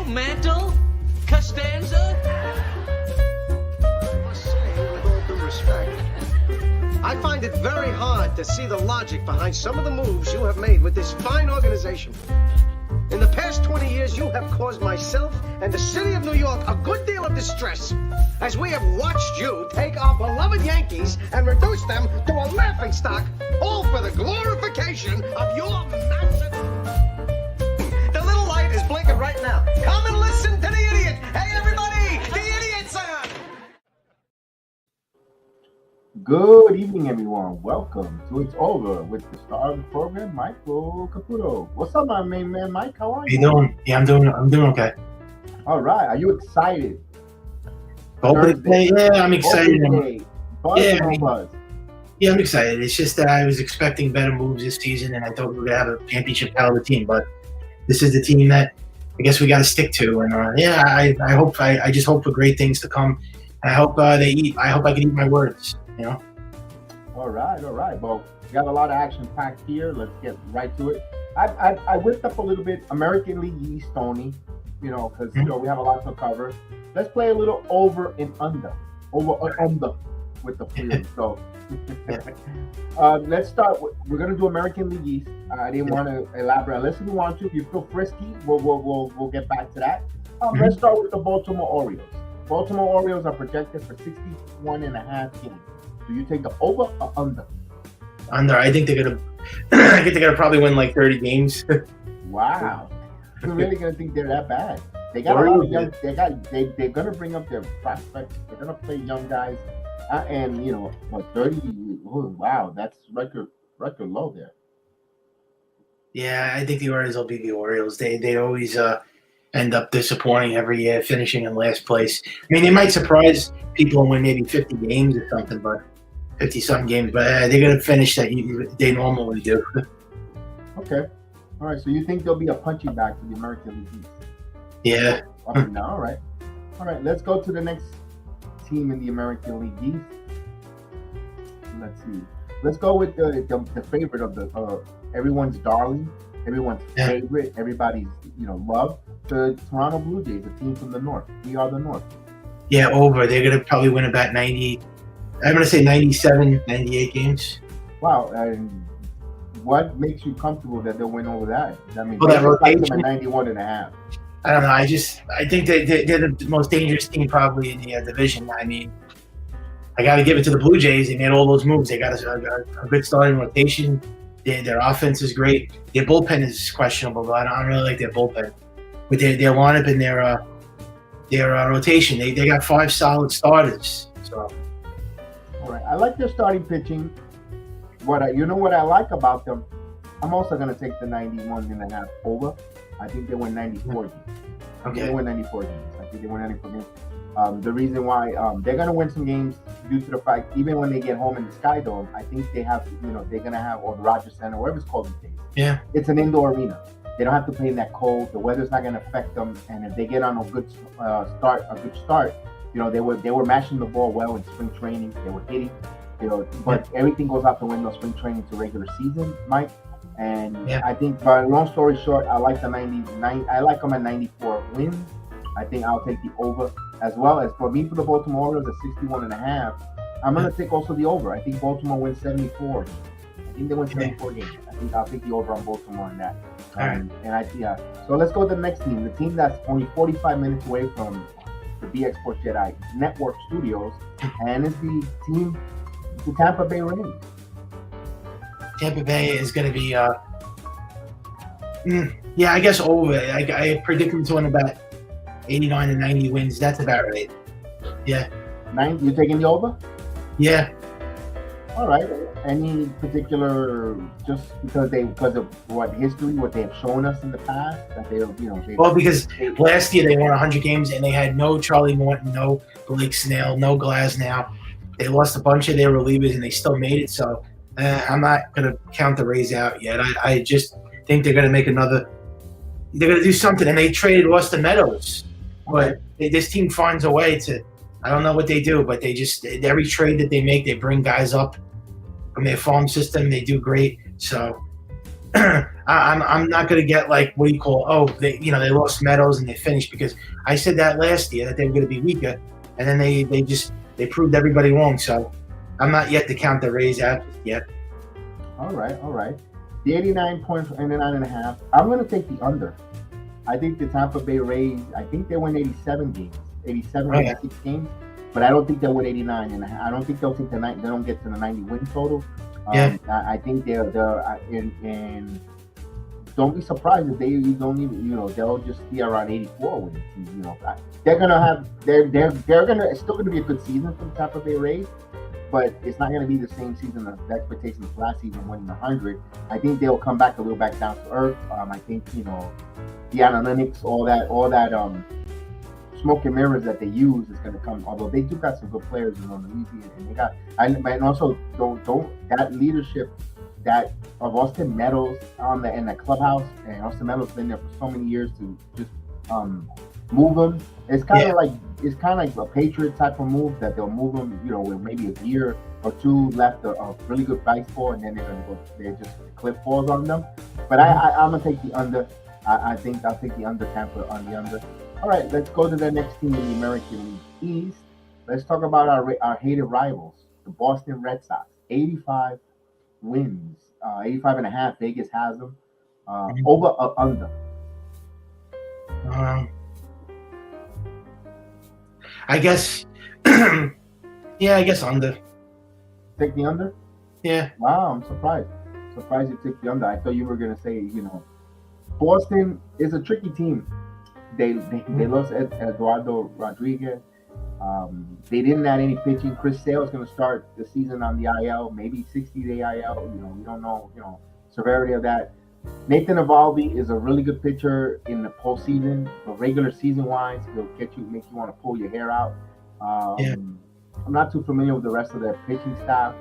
Mantle? Costanza? I must say, with all due respect, I find it very hard to see the logic behind some of the moves you have made with this fine organization. In the past 20 years, you have caused myself and the city of New York a good deal of distress, as we have watched you take our beloved Yankees and reduce them to a laughingstock, all for the glorification of your massive... The little light is blinking right now. Come and listen to the idiot. Hey, everybody, the idiot's on. Good evening, everyone. Welcome to It's Over with the star of the program, Michael Caputo. What's up, my main man, Mike? How are you? How you doing? Yeah, I'm doing okay. All right. Are you excited? Yeah, I'm excited. Buzz. Yeah, I'm excited. It's just that I was expecting better moves this season, and I thought we were gonna have a championship caliber team. But this is the team that I guess we got to stick to. And I just hope for great things to come. I hope I can eat my words. You know. All right. Well, we got a lot of action packed here. Let's get right to it. I whipped up a little bit American League East, Tony. You know, because we have a lot to cover. Let's play a little over and under with the field. So let's start. We're gonna do American League East. I didn't want to elaborate unless you want to. If you feel frisky, we'll get back to that. Let's start with the Baltimore Orioles. Baltimore Orioles are projected for 61.5 games. Do you take the over or under? Under. I think they're gonna probably win like 30 games. Wow. You're really gonna think they're that bad? They got a lot of young. They're gonna bring up their prospects. They're gonna play young guys, and 30. Oh, wow, that's record low there. Yeah, I think the Orioles will be the Orioles. They always end up disappointing every year, finishing in last place. I mean, they might surprise people and win maybe 50 games or something, but 50-something games. But they're gonna finish that they normally do. Okay. All right, so you think there'll be a punching bag to the American League East? Yeah. Up and down. All right. Let's go to the next team in the American League East. Let's see. Let's go with the favorite of the everyone's darling, everyone's favorite, everybody's love. The Toronto Blue Jays, a team from the North. We are the North. Yeah, over. They're gonna probably win about 90. I'm gonna say 97, 98 games. Wow. And what makes you comfortable that they'll win over that? I mean, that rotation at 91.5. I don't know. I think they're the most dangerous team probably in the division. I mean, I got to give it to the Blue Jays. They made all those moves. They got a good starting rotation. Their offense is great. Their bullpen is questionable, but I don't really like their bullpen. With their lineup and their rotation, they got 5 solid starters. So, all right, I like their starting pitching. What I like about them, I'm also going to take the 91.5 over. I think they win 94 games. Okay. They win 94 games. I think they win 94 games. The reason why they're going to win some games due to the fact, even when they get home in the Sky Dome, I think they have to, they're going to have, or the Rogers Center, whatever it's called these days. Yeah. It's an indoor arena. They don't have to play in that cold. The weather's not going to affect them. And if they get on a good start, they were mashing the ball well in spring training. They were hitting. But everything goes out the window, spring training to regular season, Mike. And I think, but long story short, I like the 99. I like them at 94 wins. I think I'll take the over, as well as for the Baltimore Orioles at 61.5. I'm going to take also the over. I think Baltimore wins 74. I think they win 74 games. I think I'll take the over on Baltimore on that. So let's go to the next team. The team that's only 45 minutes away from the BX Sports Jedi Network Studios, and it's the team. The Tampa Bay Rays. Tampa Bay is going to be, I guess over. I predict them to win about 89 to 90 wins. That's about right. Yeah. 90. You taking the over? Yeah. All right. Any particular, just because of what history, what they have shown us in the past, that because last year they won 100 games and they had no Charlie Morton, no Blake Snell, no Glasnow. They lost a bunch of their relievers and they still made it. So I'm not going to count the Rays out yet. I just think they're going to make another. They're going to do something. And they traded Austin Meadows, but this team finds a way to. I don't know what they do, but they just every trade that they make, they bring guys up from their farm system. They do great. So I'm not going to get like, what do you call? Oh, they lost medals and they finished, because I said that last year that they were going to be weaker, and then they proved everybody wrong. So I'm not yet to count the Rays out yet. All right. The 89.5. I'm going to take the under. I think the Tampa Bay Rays, I think they win 87 games, 86 games, but I don't think they'll win 89, and I don't think they'll take they don't get to the 90 win total. I think they're and don't be surprised if they don't even, they'll just be around 84 wins. They're gonna have it's still gonna be a good season for the Tampa Bay Rays, but it's not gonna be the same season as the expectations of last season winning 100. I think they'll come back a little back down to earth. I think the analytics, all that smoke and mirrors that they use is going to come. Although they do got some good players in the league, and they got, and also don't that leadership that of Austin Meadows in the clubhouse, and Austin Meadows been there for so many years to just move him. It's kind of like a Patriot type of move that they'll move him, with maybe a year or two left a really good price for, and then they just clip falls on them. But I'm gonna take the under. I think I'll take the under. Tampa on the under. All right, let's go to the next team in the American League East. Let's talk about our hated rivals, the Boston Red Sox. 85 wins, 85 and a half. Vegas has them. Over or under? I guess. I guess under. Take the under? Yeah. Wow, I'm surprised. Surprised you took the under. I thought you were gonna say, Boston is a tricky team. They lost Eduardo Rodriguez. They didn't add any pitching. Chris Sale is going to start the season on the IL, maybe 60-day IL. We don't know, severity of that. Nathan Eovaldi is a really good pitcher in the postseason, but regular season-wise, he'll make you want to pull your hair out. I'm not too familiar with the rest of their pitching staff.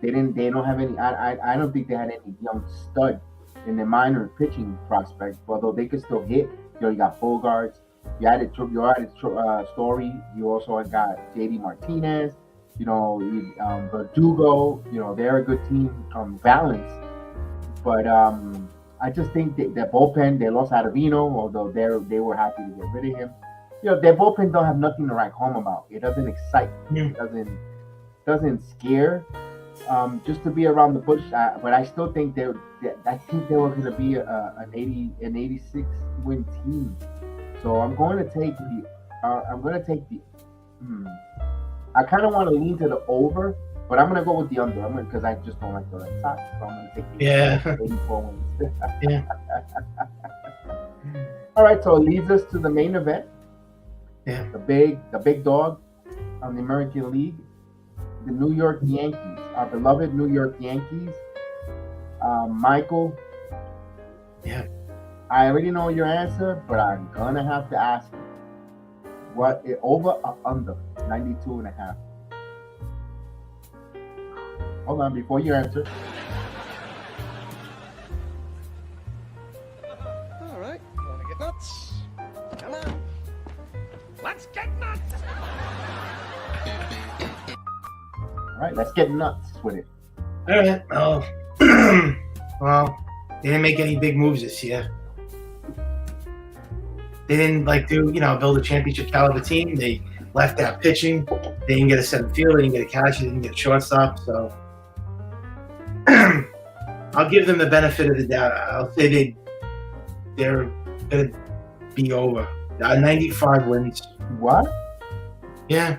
They don't have any. I don't think they had any young stud in the minor pitching prospect, although they could still hit. You got Bogarts. You added Story. You also got JD Martinez. Verdugo. They're a good team, balanced. But I just think their bullpen. They lost Adavino, although they were happy to get rid of him. Their bullpen don't have nothing to write home about. It doesn't excite. It doesn't scare. Just to be around the bush, but I still think they were going to be an 86 win team. So I'm going to take the. I kind of want to lean to the over, but I'm going to go with the under. Because I just don't like the Red Sox. So I'm going to take the 84 wins. All right, so it leads us to the main event. Yeah. The big dog on the American League, the New York Yankees, our beloved New York Yankees. Michael. Yeah. I already know your answer, but I'm gonna have to ask you. What over or under 92 and a half? Hold on, before you answer. All right, you want to get nuts? Come on. Let's get nuts. All right, let's get nuts with it. All right. Well, they didn't make any big moves this year. They didn't build a championship caliber team. They left out pitching. They didn't get a center field. They didn't get a catcher. They didn't get a shortstop. So I'll give them the benefit of the doubt. I'll say they're gonna be over. 95 wins. What? Yeah.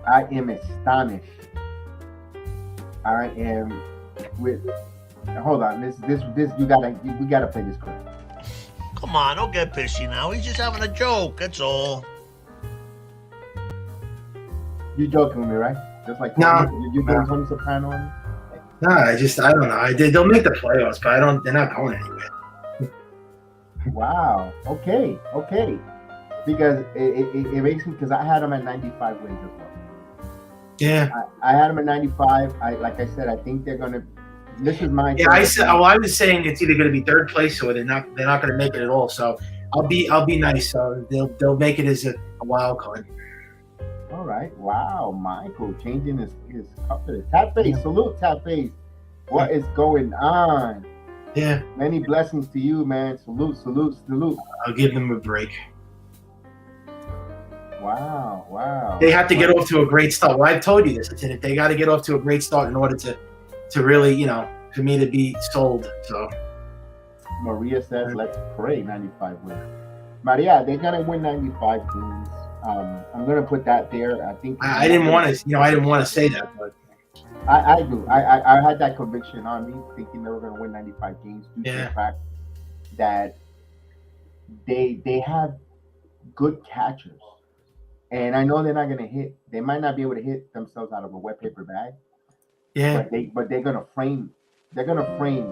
I am astonished. I am with. Hold on. This we gotta play this clip. Come on, don't get pissy now. He's just having a joke, that's all. You joking with me, right? Just like No. You doing Tony Soprano on me? No, I don't know. They'll make the playoffs, but they're not going anywhere. Wow. Okay. Because it makes me, because I had them at 95 wins as well. Yeah. I had them at 95. Like I said, I think they're gonna. This is my. Yeah, I was saying it's either going to be third place or they're not going to make it at all. So I'll be nice. So they'll make it as a wild card. All right. Wow, Michael changing his confidence. Tap face. Salute, Tap face. What is going on? Yeah, Many blessings to you, man. Salute, salute, salute. I'll give them a break. Wow, wow. They have to get off to a great start. Well, I've told you this. They got to get off to a great start in order to really, you know, for me to be sold. So Maria says, let's pray 95 wins. Maria, they're going to win 95 games. I'm going to put that there. I think I didn't want to, I didn't want to say that, but I do. I had that conviction on me, thinking they were going to win 95 games due to the fact that they have good catchers. And I know they're not going to hit. They might not be able to hit themselves out of a wet paper bag. yeah. But they're going to frame. They're going to frame.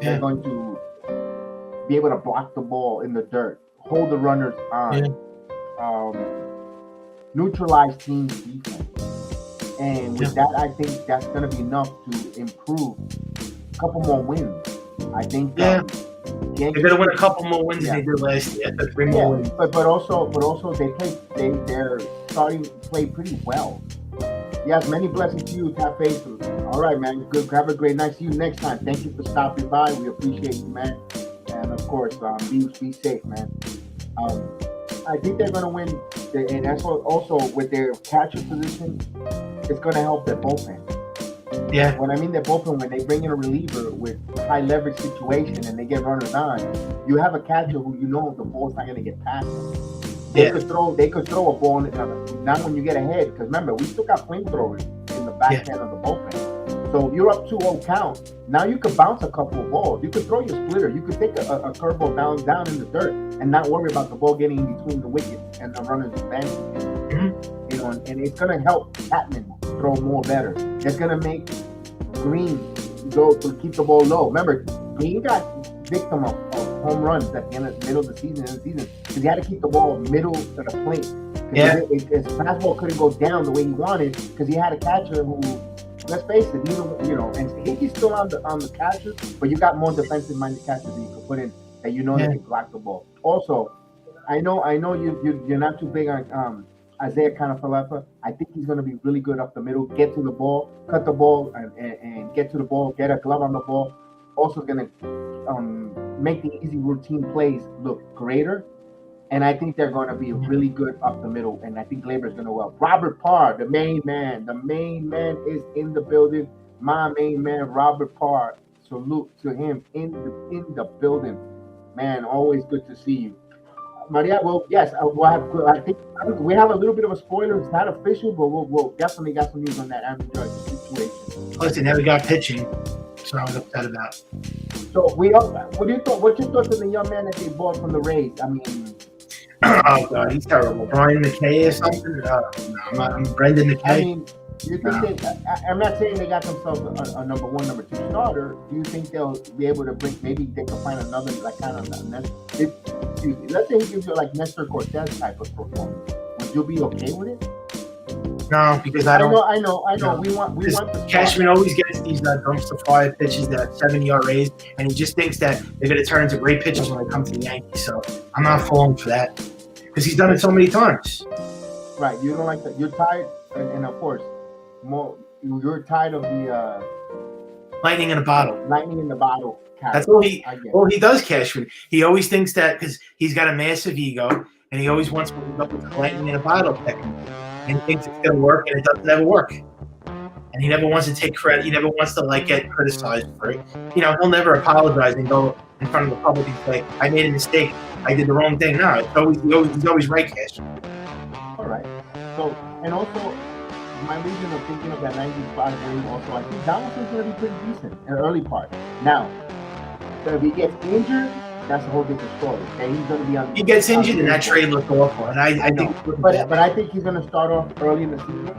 They're going to be able to block the ball in the dirt, hold the runners on, neutralize teams' defense. And with that, I think that's going to be enough to improve a couple more wins. I think. They're going to win a couple more wins than they did last year. 3 more wins. But also they're starting to play pretty well. Yes, many blessings to you, Tap Face. All right, man. Good. Have a great night. See you next time. Thank you for stopping by. We appreciate you, man. And of course, be safe, man. I think they're going to win, and that's also with their catcher position. It's going to help their bullpen. Yeah. When I mean their bullpen, when they bring in a reliever with high leverage situation and they get runners on, you have a catcher who you know the ball's not going to get past them. They could throw a ball not when you get ahead, because remember, we still got flamethrowers in the back end of the bullpen. So if you're up 2-0 count, now you could bounce a couple of balls. You could throw your splitter. You could take a curveball down in the dirt and not worry about the ball getting in between the wickets and the runners advancing. You know, and it's going to help Chapman throw more better. It's going to make Green go to keep the ball low. Remember, Green got victim of home runs at the middle of the season because he had to keep the ball middle to the plate. His fastball couldn't go down the way he wanted because he had a catcher who, let's face it, and he's still on the catcher, but you got more defensive-minded catchers that you can put in that you know they can block the ball. Also, I know you're not too big on Isaiah Canafalefa. I think he's going to be really good up the middle, get to the ball, cut the ball, and get to the ball, get a glove on the ball. Also going to make the easy routine plays look greater. And I think they're going to be really good up the middle. And I think Gleyber's going to well. Robert Parr, the main man is in the building. My main man, Robert Parr. Salute to him in the building. Man, always good to see you. Maria, well, yes, I think we have a little bit of a spoiler. It's not official, but we'll definitely got some news on that Aaron Judge situation. Listen, now we got pitching, so I was upset about. So what's your thoughts on the young man that they bought from the Rays? I mean, oh God, he's terrible. Brian McKay or something. I'm Brendan McKay. I mean, do you think I'm not saying they got themselves a number 1, number 2 starter. Do you think they'll be able to bring? Maybe they can find another let's say he gives you like Nestor Cortez type of performance. Would you be okay with it? No, because I don't. I know. We want the Cashman always gets these dumpster fire pitches that 7 ERAs, and he just thinks that they're going to turn into great pitches when they come to the Yankees. So I'm not falling for that because he's done it so many times. Right, you don't like that. You're tired, and of course, you're tired of the lightning in a bottle. Lightning in the bottle. That's all he does, Cashman. He always thinks that because he's got a massive ego, and he always wants to look up with the lightning in a bottle technique. And he thinks it's going to work, and it doesn't ever work. And he never wants to take credit. He never wants to get criticized for it. He'll never apologize and go in front of the public and say, "I made a mistake. I did the wrong thing." No, he's always right, Cash. All right. So, and also, my reason of thinking of that 95 win, also, I think Donaldson's going to be pretty decent in the early part. Now, so if he gets injured, that's a whole different story. Okay, he's going to be on. He gets injured, and that trade looked awful. And I think, but I think he's going to start off early in the season,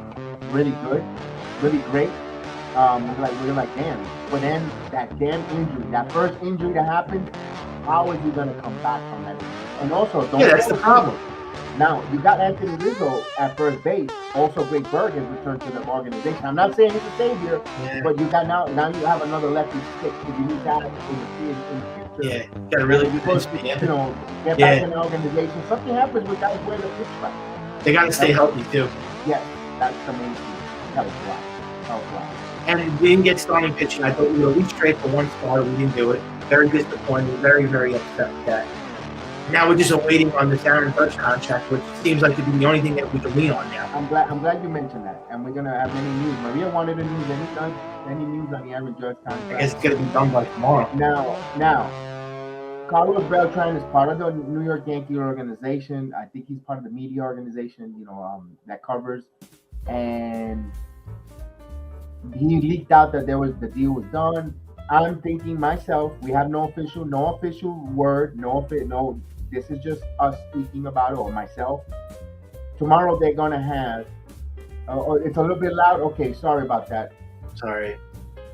really good, really great. We're like, damn. But then that damn injury, that first injury that happened, how is he going to come back from that injury? And also, that's the problem. Now, you got Anthony Rizzo at first base. Also, Greg Berg has returned to the organization. I'm not saying he's a savior, but you got now you have another lefty stick because you need that in the future. Yeah, you got to really get back in the organization. Something happens with guys wearing the pitch right. They got to stay healthy too. Yes, that's the main thing. Helps a lot. and we didn't get starting pitching. I thought we would at least trade for one starter. We didn't do it. Very disappointed. Very, very upset with that. Now we're just waiting on this Aaron Judge contract, which seems like to be the only thing that we can lean on now. I'm glad you mentioned that, and we're gonna have many news. Maria wanted to news any news on the Aaron Judge contract. I guess it's gonna be done by tomorrow. Now, Carlos Beltran is part of the New York Yankee organization. I think he's part of the media organization, that covers, and he leaked out that the deal was done. I'm thinking myself, we have no official word, no. This is just us speaking about it, or myself. Tomorrow they're gonna have. It's a little bit loud. Okay, sorry about that. Sorry.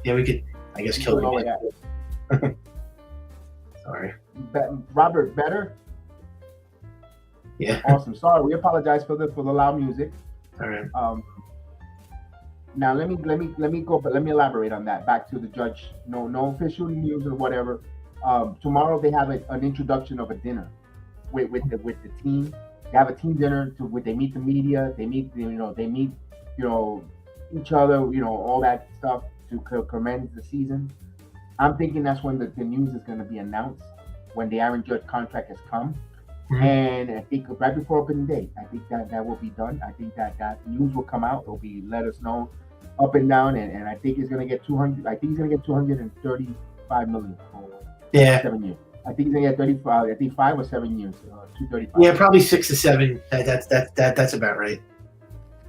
Yeah, we could, I guess, kill it. Sorry. Robert, better? Yeah. Awesome. Sorry, we apologize for the loud music. All right. Now let me go, but let me elaborate on that. Back to the Judge. No official news or whatever. Tomorrow they have an introduction of a dinner with the team. They have a team dinner where they meet the media. They meet each other. All that stuff to commend the season. I'm thinking that's when the news is going to be announced, when the Aaron Judge contract has come. Mm-hmm. And I think right before opening day, I think that will be done. I think that news will come out. It'll be let us know up and down, and I think he's going to get 200. I think he's going to get 235 million for 7 years. I think he's going to get 35. I think 5 or 7 years. 235. Yeah, probably 6 to 7. That's about right.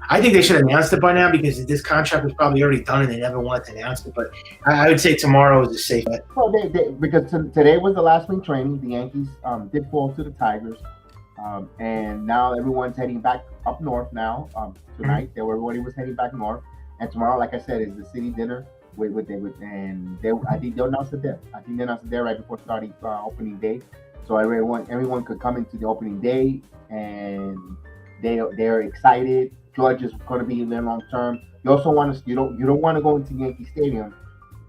I think they should have announced it by now because this contract was probably already done and they never wanted to announce it. But I would say tomorrow is a safe bet. Well, because today was the last spring training. The Yankees did fall to the Tigers, and now everyone's heading back up north now. Tonight, everybody was heading back north, and tomorrow, like I said, is the city dinner I think they'll announce it there. I think they announced it there right before starting opening day, so everyone could come into the opening day, and they're excited. Judge is going to be in there long term. You also you don't want to go into Yankee Stadium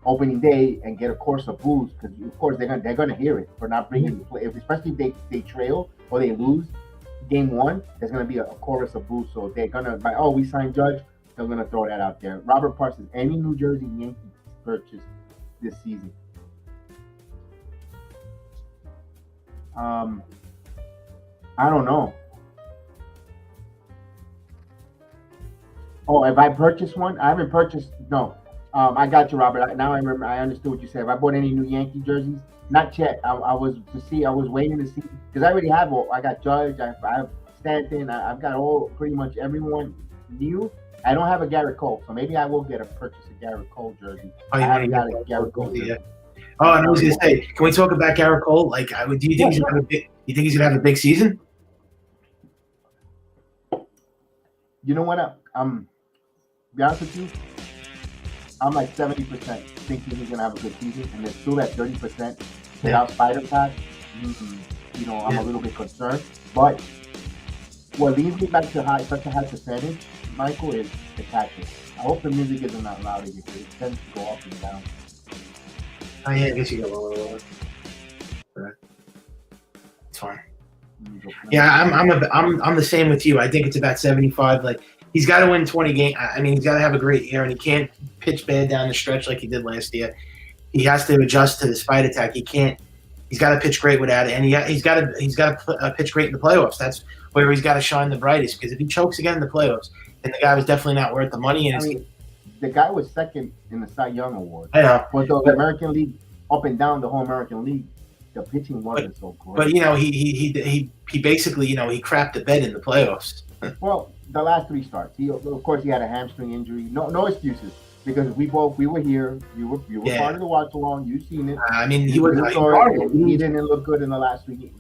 opening day and get a chorus of boos, because of course they're gonna hear it for not bringing the play. Especially if they trail or they lose game one, there's gonna be a chorus of boos. So they're gonna we signed Judge. They're gonna throw that out there. Robert Parsons, any New Jersey Yankees purchase this season? I don't know. Oh, if I purchased one? I haven't purchased. No. I got you, Robert. Now I remember. I understood what you said. If I bought any new Yankee jerseys, not yet. I was waiting to see, because I already have. I got Judge. I have Stanton. I've got pretty much everyone new. I don't have a Garrett Cole, so maybe I will purchase a Garrett Cole jersey. I haven't got a Garrett Cole jersey. Yeah. Oh, and I was gonna say, can we talk about Garrett Cole? Like, do you think he's gonna have a big? You think he's gonna have a big season? You know what? Be honest with you, I'm like 70% thinking he's gonna have a good season, and there's still that 30% without Spider-Pat. I'm a little bit concerned. But what leads me back to such a high percentage, Michael, is the catcher. I hope the music isn't that loud again, because it tends to go up and down. Oh yeah, I guess you go lower. It's fine. Yeah, I'm the same with you. I think it's about 75. Like, he's got to win 20 games. I mean, he's got to have a great year, and he can't pitch bad down the stretch like he did last year. He has to adjust to the spite attack. He can't. He's got to pitch great without it, and he's got to pitch great in the playoffs. That's where he's got to shine the brightest. Because if he chokes again in the playoffs, then the guy was definitely not worth the money. And the guy was second in the Cy Young Award. I know. But the American League, up and down the whole American League, the pitching wasn't so great. But he basically he crapped the bed in the playoffs. Well, the last 3 starts. Of course, he had a hamstring injury. No excuses, because we were here. You were part of the watch along. You've seen it. I mean, he didn't look good in the last 3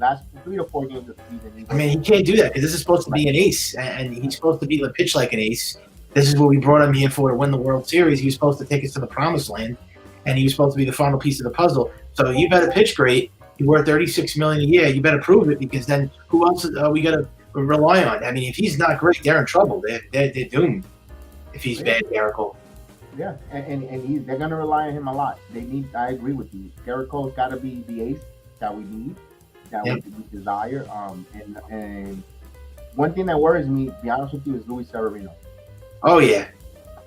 to 4 games of the season. I mean, he can't do that, because this is supposed to be an ace, and he's supposed to be pitch like an ace. This is what we brought him here for, to win the World Series. He was supposed to take us to the promised land, and he was supposed to be the final piece of the puzzle. So you better pitch great. You're worth $36 million a year. You better prove it, because then who else are we gonna rely on? I mean, if he's not great, they're in trouble. They're doomed if he's bad, Garrett Cole. Yeah, and they're gonna rely on him a lot. I agree with you. Garrett Cole's got to be the ace that we need, that we desire. And one thing that worries me, to be honest with you, is Luis Severino. Oh yeah.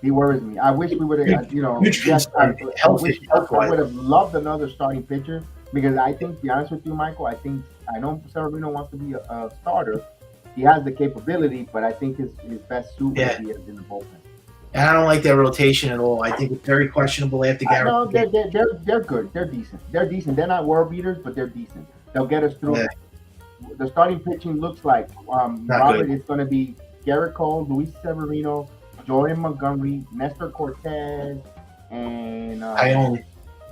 He worries me. I wish we would have, Huge yes, concern, healthy, I health-wise. would have loved another starting pitcher because I think, to be honest with you, Michael, I know Severino wants to be a starter. He has the capability, but I think his best suit Yeah. would be in the bullpen. And I don't like their rotation at all. I think it's very questionable after Garrett. No, they're good. They're decent. They're decent. They're not world beaters, but they're decent. They'll get us through. Yeah. The starting pitching looks like Not Robert. good. It's going to be Garrett Cole, Luis Severino, Jordan Montgomery, Nestor Cortez, and Tyone.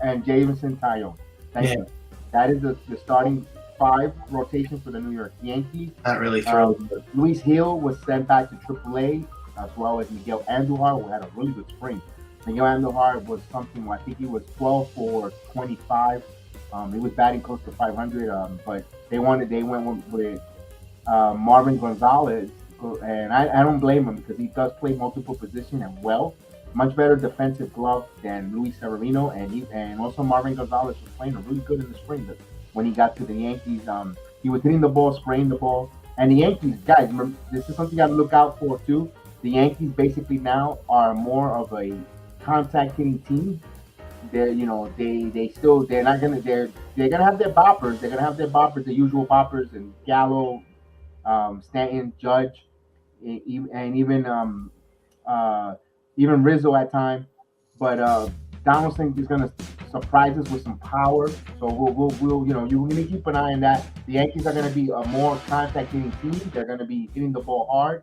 and Jameson Tyone. Thank Yeah. you. That is the starting 5 rotation for the New York Yankees. Not really thrilled. Luis Hill was sent back to AAA, as well as Miguel Andujar, who had a really good spring. Miguel Andujar was something, I think he was 12 for 25. He was batting close to 500, but they went with Marvin Gonzalez, and I don't blame him because he does play multiple positions and well. Much better defensive glove than Luis Severino, and also Marvin Gonzalez was playing really good in the spring. But when he got to the Yankees, he was hitting the ball, spraying the ball. And the Yankees, guys, remember, this is something you got to look out for too. The Yankees basically now are more of a contact hitting team. They're they're gonna have their boppers. They're gonna have their boppers, the usual boppers, and Gallo, Stanton, Judge, and even Rizzo at times. But Donaldson is gonna surprise us with some power. So we'll you're gonna keep an eye on that. The Yankees are gonna be a more contact hitting team. They're gonna be hitting the ball hard,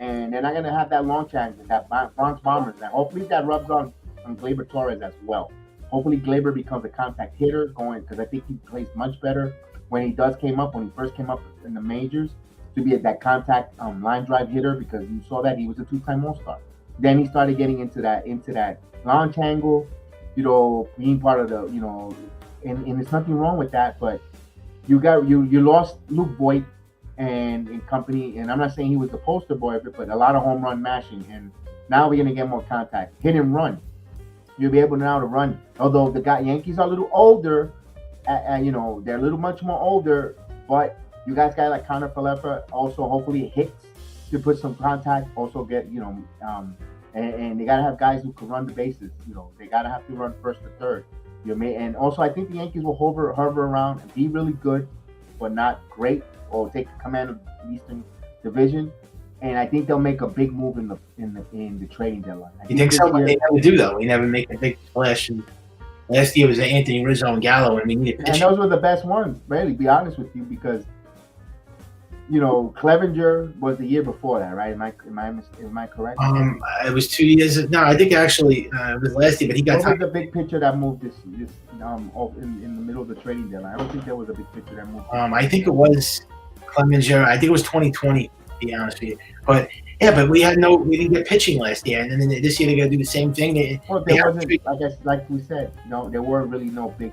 and they're not gonna have that long chance, that Bronx Bombers. And hopefully that rubs on Gleyber Torres as well. Hopefully Gleyber becomes a contact hitter because I think he plays much better when he first came up in the majors to be that contact line drive hitter, because you saw that he was a 2-time All-Star. Then he started getting into that launch angle, being part of the, and there's nothing wrong with that, but you lost Luke Voigt and company, and I'm not saying he was the poster boy of it, but a lot of home run mashing, and now we're gonna get more contact, hit and run. You'll be able now to run. Although the Yankees are a little older, they're a little much more older, but you guys got like Connor Falefa, also hopefully hits to put some contact, also get, and they gotta have guys who can run the bases. They gotta have to run first or third. And also I think the Yankees will hover around and be really good, but not great, or take command of the Eastern Division. And I think they'll make a big move in the trading deadline. You think so? But they never do, though. We never make a big splash. And last year was Anthony Rizzo and Gallo, and we needed pitching. And those were the best ones, really, be honest with you, because Clevenger was the year before that, right? Am I correct? It was 2 years. No, I think actually it was last year, but he got. What was the big pitcher that moved this in the middle of the trading deadline? I don't think there was a big pitcher that moved. I think it was Clevenger. I think it was 2020. To be honest with you, but we didn't get pitching last year, and then this year they're gonna do the same thing. There wasn't, I guess, like we said, there weren't really no big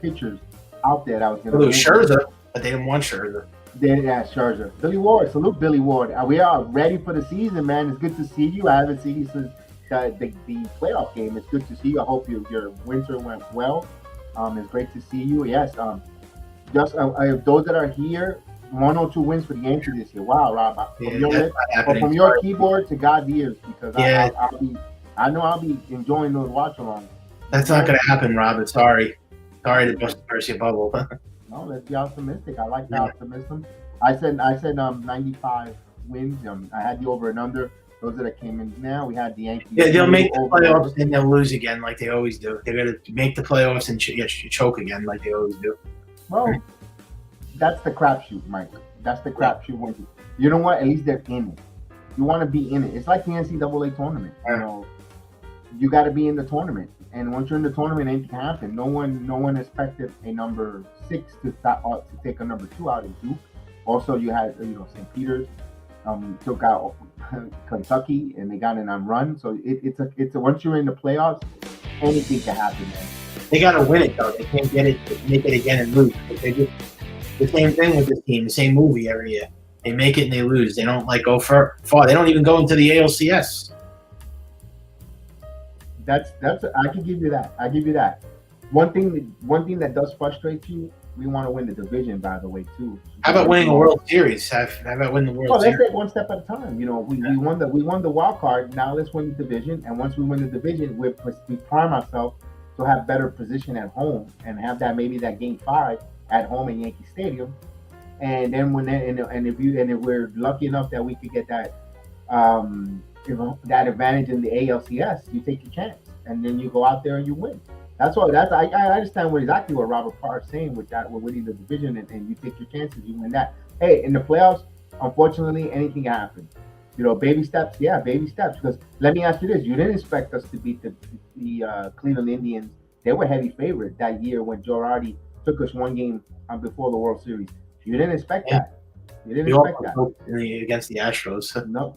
pitchers out there that was gonna. It was Scherzer, but they didn't want Scherzer. Scherzer. Billy Ward, salute Billy Ward. We are ready for the season, man. It's good to see you. I haven't seen you since the playoff game. It's good to see you. I hope your winter went well. It's great to see you. Yes. Just those that are here. 102 wins for the Yankees this year. Wow, Rob. From your keyboard to God's ears, because I know I'll be enjoying those watch-alongs. That's not going to happen, Robert. Sorry to burst your bubble. No, let's be optimistic. I like the optimism. I said 95 wins. I had the over and under. Those that came in now, we had the Yankees. Yeah, they'll make the playoffs and they'll lose again like they always do. They're going to make the playoffs and choke again like they always do. Well, that's the crapshoot, Mike. That's the crapshoot. You know what? At least they're in it. You want to be in it. It's like the NCAA tournament. You got to be in the tournament. And once you're in the tournament, anything can happen. No one expected a number 6 to take a number 2 out in Duke. Also, you had St. Peter's took out Kentucky, and they got an run. So it's a once you're in the playoffs, anything can happen, man. They got to win it though. They can't make it again and lose. They just the same thing with this team, the same movie every year. They make it and they lose. They don't go far. They don't even go into the ALCS. That's I can give you that. One thing that does frustrate you we want to win the division, by the way, too. How about winning a World Series? How about winning the World Well, let's Series? take one step at a time. You know, we won the wild card. Now let's win the division, and once we win the division, we prime ourselves to have better position at home and have that maybe that game 5 at home in Yankee Stadium, and then if we're lucky enough that we could get that that advantage in the ALCS, you take your chance, and then you go out there and you win. That's all. I understand exactly what Robert Parr is saying with that. We're winning the division, and you take your chances, you win that. Hey, in the playoffs, unfortunately, anything can happen. You know, baby steps. Yeah, baby steps. Because let me ask you this: you didn't expect us to beat the Cleveland Indians. They were heavy favorite that year when Girardi took us one game before the World Series. You didn't expect that. You didn't expect that Against the Astros. No,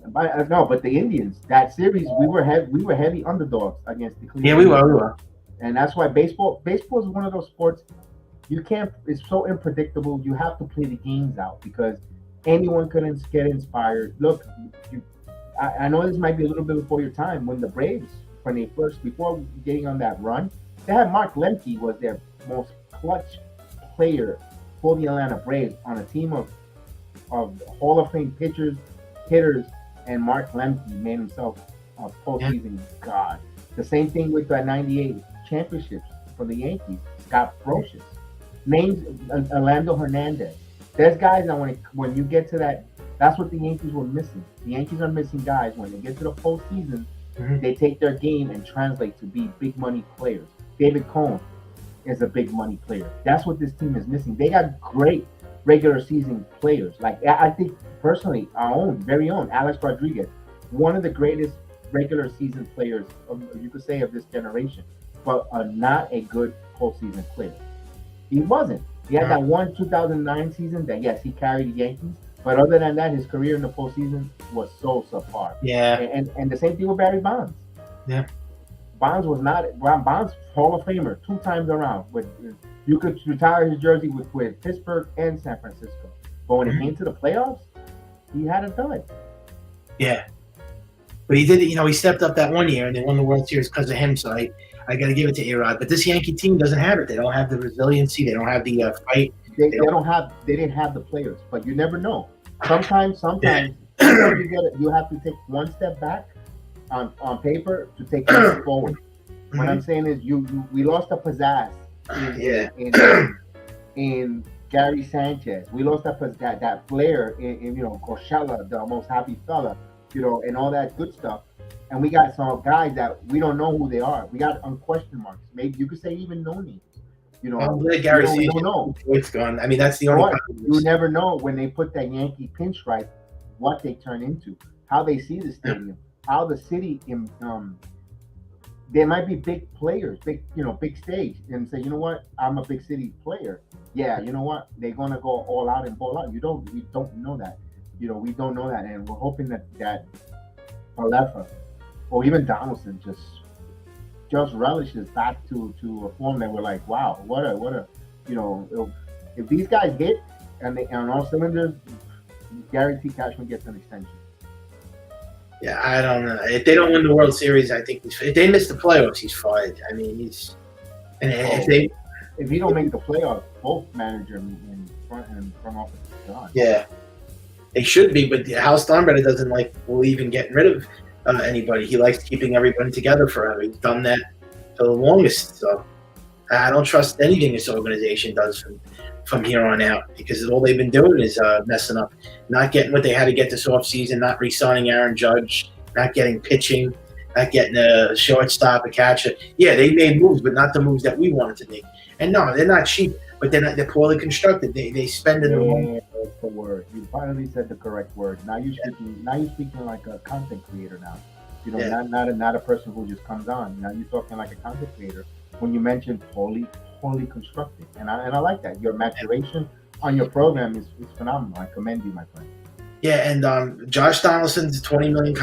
but the Indians, that series, we were heavy underdogs against the Cleveland. Yeah, we were. And that's why baseball is one of those sports you can't. It's so unpredictable. You have to play the games out because anyone could get inspired. Look, I know this might be a little bit before your time. When the Braves, before getting on that run, they had Mark Lemke was their most clutch player for the Atlanta Braves on a team of Hall of Fame pitchers, hitters, and Mark Lemke made himself a postseason god. The same thing with the '98 championships for the Yankees. Scott Brocious, names Orlando Hernandez. There's guys that when you get to that, that's what the Yankees were missing. The Yankees are missing guys when they get to the postseason. They take their game and translate to be big money players. David Cone is a big money player. That's what this team is missing. They got great regular season players. Like I think personally, our very own Alex Rodriguez, one of the greatest regular season players you could say of this generation, but not a good postseason player. He wasn't. He had that one 2009 season that yes, he carried the Yankees, but other than that, his career in the postseason was so subpar. Yeah. And the same thing with Barry Bonds. Yeah. Bonds Hall of Famer 2 times around. You could retire his jersey with Pittsburgh and San Francisco. But when it came to the playoffs, he had a dud. Yeah. But he did it, he stepped up that one year and they won the World Series because of him. So I got to give it to A-Rod. But this Yankee team doesn't have it. They don't have the resiliency. They don't have the fight. They didn't have the players. But you never know. Sometimes you have to take one step back on paper to take one step forward. What I'm saying is we lost the pizzazz in Gary Sanchez. We lost that flair in Coachella, the most happy fella, and all that good stuff. And we got some guys that we don't know who they are. We got question marks. Maybe you could say even no names. I'm glad Gary Sanchez. We don't know. It's gone. I mean, that's the only. You never know when they put that Yankee pinstripe, what they turn into, how they see the stadium, how the city there might be big players, big stage, and say, you know what, I'm a big city player. Yeah, you know what, they're gonna go all out and ball out. We don't know that. We don't know that, and we're hoping that Alefa or even Donaldson just relishes back to a form that we're like, wow, what a if these guys hit and on all cylinders, guarantee Cashman gets an extension. Yeah, I don't know. If they don't win the World Series, I think if they miss the playoffs, he's fired. I mean, if he don't make the playoffs, both manager and front office is gone. Yeah, they should be, but Hal Steinbrenner doesn't believe in getting rid of anybody. He likes keeping everybody together forever. He's done that for the longest. So I don't trust anything this organization does from here on out, because all they've been doing is messing up, not getting what they had to get this offseason, not re-signing Aaron Judge, not getting pitching, not getting a shortstop, a catcher. Yeah, they made moves, but not the moves that we wanted to make. And no, they're not cheap, but they're poorly constructed. They spend it. Yeah, that's the word. You finally said the correct word. Now you're speaking like a content creator now. Not a person who just comes on. Now you're talking like a content creator. When you mentioned poorly constructed, and I like that. Your maturation on your program is phenomenal. I commend you, my friend. Yeah, and Josh Donaldson's $20 million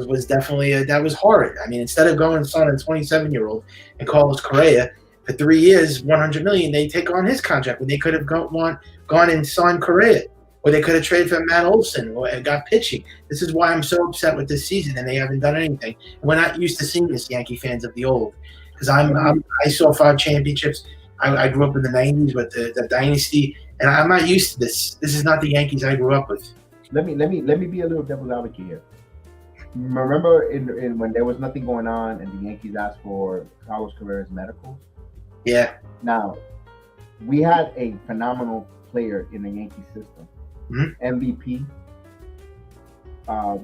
was definitely that was horrid. I mean, instead of going and signing a 27-year-old and Carlos Correa for 3 years, $100 million, they take on his contract when they could have gone and signed Correa, or they could have traded for Matt Olson or got pitching. This is why I'm so upset with this season, and they haven't done anything. We're not used to seeing this, Yankee fans of the old. Because I saw 5 championships. I grew up in the '90s with the dynasty, and I'm not used to this. This is not the Yankees I grew up with. Let me be a little devil's advocate here. Remember in when there was nothing going on and the Yankees asked for Carlos Correa's medicals? Yeah. Now, we had a phenomenal player in the Yankee system, MVP.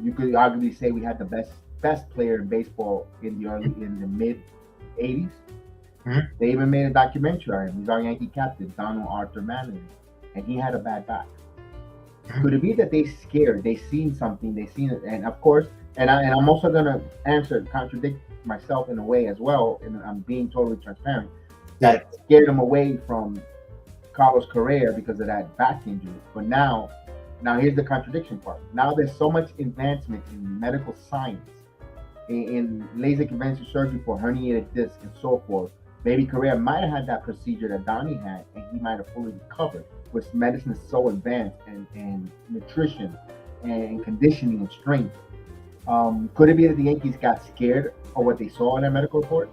You could arguably say we had the best player in baseball in the mid '80s. They even made a documentary on him. He's our Yankee captain, Donald Arthur Manley, and he had a bad back. Could it be that they scared? They seen something. They seen it, and of course, and I'm also gonna contradict myself in a way as well, and I'm being totally transparent. That scared him away from Carlos Correa because of that back injury. But now here's the contradiction part. Now there's so much advancement in medical science, in laser conventional surgery for herniated disc and so forth. Maybe Correa might have had that procedure that Donnie had, and he might have fully recovered. With medicine is so advanced, and nutrition and conditioning and strength. Could it be that the Yankees got scared of what they saw in that medical report?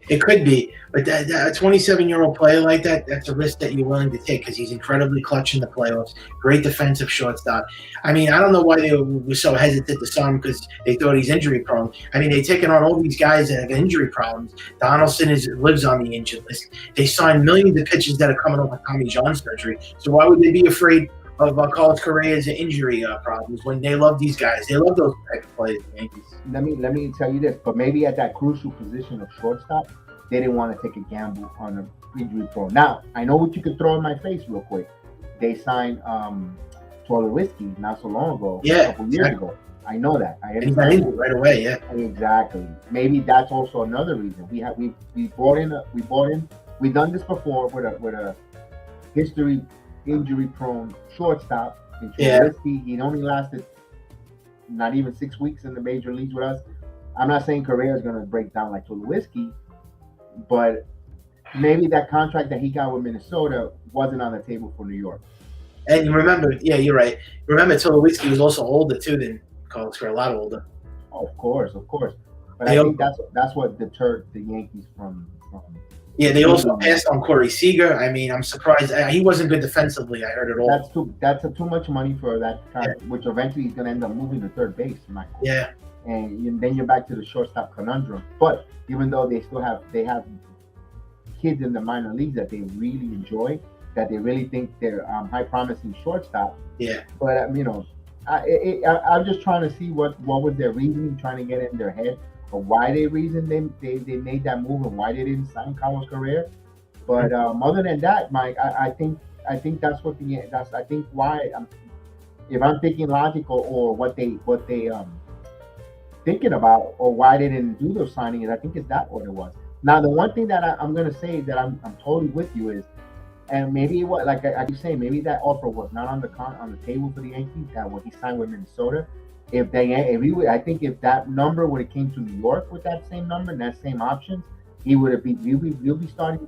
It could be, but a 27-year-old player like that, that's a risk that you're willing to take because he's incredibly clutch in the playoffs, great defensive shortstop. I mean, I don't know why they were so hesitant to sign him because they thought he's injury prone. I mean, they've taken on all these guys that have injury problems. Donaldson lives on the injured list. They signed millions of pitchers that are coming off of Tommy John surgery. So why would they be afraid of Carlos Correa's injury problems when they love these guys? They love those type of players, the Yankees. Let me tell you this, but maybe at that crucial position of shortstop, they didn't want to take a gamble on an injury prone. Now, I know what you could throw in my face real quick. They signed Tulowitzki not so long ago, a couple years ago. I know that. And he got injured right away, yeah. Exactly. Maybe that's also another reason. We've done this before with a history injury prone shortstop in Tulowitzki. He only lasted not even 6 weeks in the major leagues with us. I'm not saying Correa is going to break down like Tulowitzki, but maybe that contract that he got with Minnesota wasn't on the table for New York. And remember, yeah, you're right. Remember, Tulowitzki was also older too than Carlos Correa, a lot older. Of course. But I think that's what deterred the Yankees from. Yeah, they also passed on Corey Seager. I mean, I'm surprised he wasn't good defensively. I heard it all. That's too much money for that contract, which eventually he's going to end up moving to third base. Yeah. And then you're back to the shortstop conundrum. But even though they have kids in the minor leagues that they really enjoy, that they really think they're high promising shortstop. Yeah. But I'm just trying to see what was their reasoning, trying to get in their head of why they made that move and why they didn't sign Carlos Correa. But other than that, Mike, I think that's I think why if I'm thinking logical or what they thinking about or why they didn't do those signings, I think it's that what it was. Now, the one thing that I'm going to say that I'm totally with you is, and maybe what like I keep saying, maybe that offer was not on the table for the Yankees. That when he signed with Minnesota, I think if that number would have came to New York with that same number and that same options, we'll be starting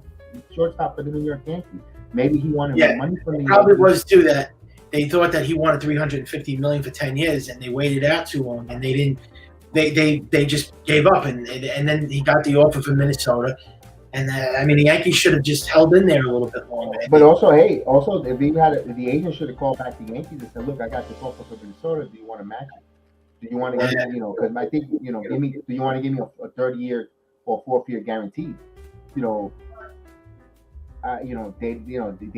shortstop for the New York Yankees. Maybe he wanted more money from the Yankees. Probably was too that they thought that he wanted $350 million for 10 years, and they waited out too long, and they didn't. They just gave up, and then he got the offer from Minnesota, and I mean the Yankees should have just held in there a little bit longer. But also if the agent should have called back the Yankees and said, "Look, I got this offer from Minnesota. Do you want to match it? Do you want to give me, because I think do you want to give me a third year or fourth year guarantee? They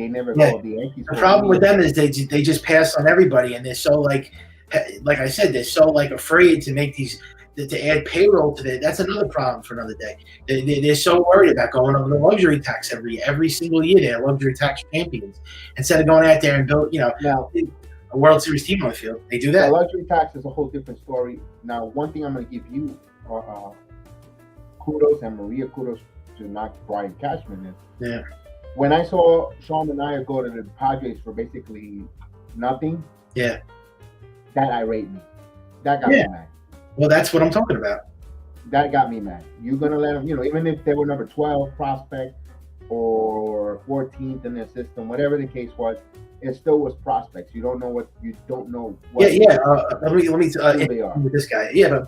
never called the Yankees. The problem with them is they just pass on everybody, and they're so like I said, they're so afraid to make these to add payroll to that. That's another problem for another day. They're so worried about going over the luxury tax every single year. They're luxury tax champions instead of going out there and build now a World Series team on the field. They do that. The luxury tax is a whole different story. Now, one thing I'm going to give you kudos and Maria kudos to not Brian Cashman is when I saw Sean Manaea go to the Padres for basically nothing. Yeah. That irate me. That got me mad. Well, that's what I'm talking about. That got me mad. You're going to let them, even if they were number 12 prospect or 14th in their system, whatever the case was, it still was prospects. You don't know what Let me who they are. with this guy. Yeah, but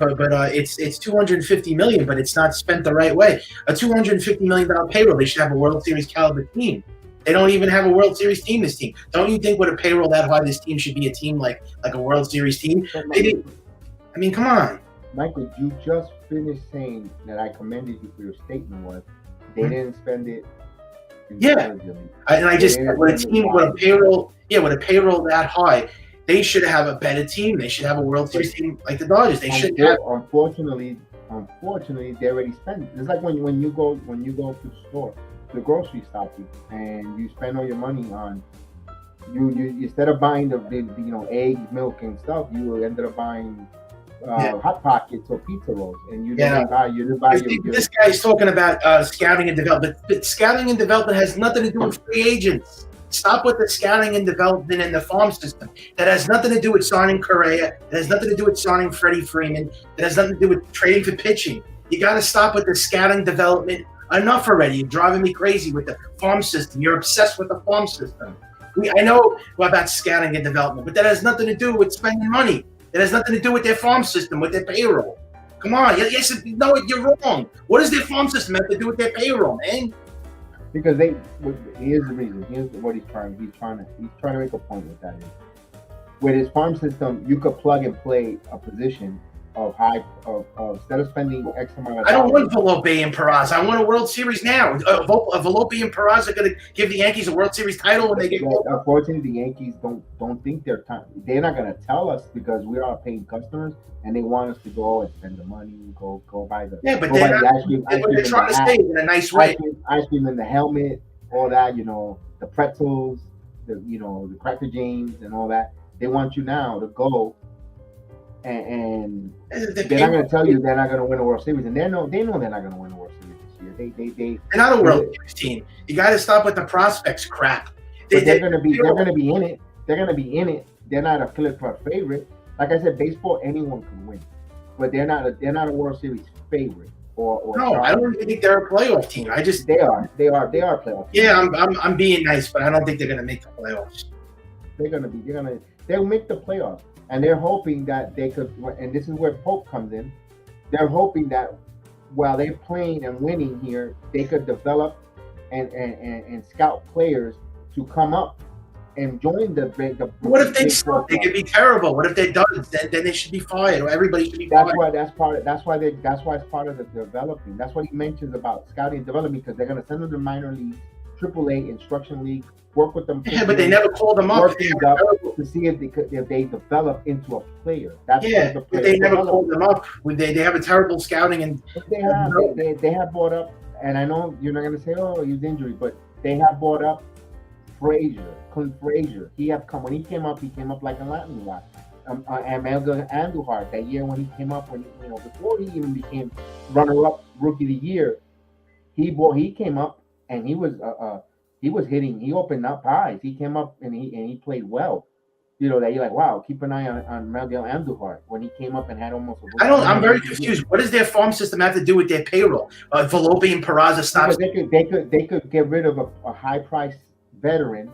it's 250 million, but it's not spent the right way. A 250 million dollar payroll. They should have a World Series caliber team. They don't even have a World Series team. This team. Don't you think with a payroll that high, this team should be a team like a World Series team? I mean, come on. Michael, you just finished saying that I commended you for your statement was they didn't spend it. And I just with a team with a payroll, with a payroll that high, they should have a better team. They should have a World Series team like the Dodgers. They should have. Unfortunately, they already spent it. It's like when you go to the store, the grocery store, and you spend all your money on you instead of buying the eggs, milk, and stuff, you ended up buying Hot Pockets or pizza rolls, and you didn't buy your. This guy's talking about scouting and development, but scouting and development has nothing to do with free agents. Stop with the scouting and development in the farm system. That has nothing to do with signing Correa. That has nothing to do with signing Freddie Freeman. That has nothing to do with trading for pitching. You got to stop with the scouting development. Enough already. You're driving me crazy with the farm system. You're obsessed with the farm system. I know about scouting and development, but that has nothing to do with spending money. It has nothing to do with their farm system, with their payroll. Come on. Yes, no, you're wrong. What does their farm system have to do with their payroll, man? Because here's the reason. Here's what he's trying to make a point with that is. With his farm system, you could plug and play a position of instead of spending X amount of I don't want Volpe and Peraza. I want a World Series now. Volpe and Peraza are going to give the Yankees a World Series title when they get. Unfortunately, the Yankees don't think they're not going to tell us because we are paying customers and they want us to go and spend the money, go buy the but they're trying to say it in a nice way. Ice cream in the helmet, all that, the pretzels, the Cracker James and all that. They want you now to go. And they're not going to tell you they're not going to win a World Series, and they know they're not going to win a World Series this year. They're not a World Series team. You got to stop with the prospects crap. They're going to be in it. They're going to be in it. They're not a clear-cut favorite. Like I said, baseball anyone can win, but they're not a World Series favorite. No, I don't think they're a playoff team. They are a playoff team. Yeah, I'm being nice, but I don't think they're going to make the playoffs. They'll make the playoffs. And they're hoping that they could, and this is where Pope comes in. They're hoping that while they're playing and winning here, they could develop and scout players to come up and join the. What if they suck? They could be terrible. What if they don't? Then they should be fired, or everybody should be fired. That's why it's part of the developing. That's what he mentions about scouting and development because they're going to send them to minor leagues, AAA, instruction league. Work with them. Yeah, but they never called them up to see if they develop into a player. But they never called them up. They have a terrible scouting and they have brought up. And I know you're not going to say, "Oh, he's injured," but they have brought up Clint Frazier. When he came up like a Latin guy. And Melga Andujar that year when he came up, before he even became runner-up rookie of the year, he came up and he was hitting. He opened up eyes. He came up and he played well. That you're like, wow. Keep an eye on Miguel Andujar when he came up and had almost. I'm very confused. What does their farm system have to do with their payroll? Volpe and Peraza stops. They could get rid of a high priced veteran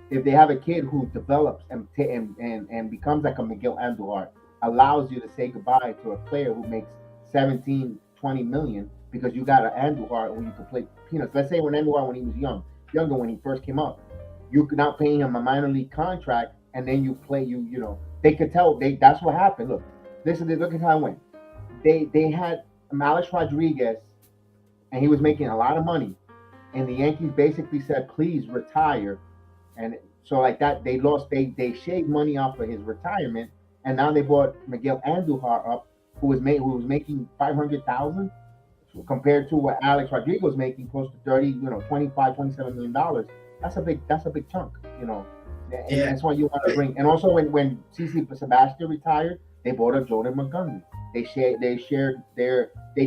if they have a kid who develops and becomes like a Miguel Andujar, allows you to say goodbye to a player who makes 17, 20 million because you got an Andujar who you could play peanuts. Let's say when Andujar when he was younger when he first came up, you could not pay him a minor league contract and then you play they could tell that's what happened. Look at how it went. They had Alex Rodriguez and he was making a lot of money and the Yankees basically said please retire, and so like that they shaved money off of his retirement and now they brought Miguel Andujar up who was making $500,000 compared to what Alex Rodriguez was making close to 30, $25, $27 million. That's a big chunk, And that's why you want to bring. And also when CC Sebastian retired, they bought up Jordan Montgomery. They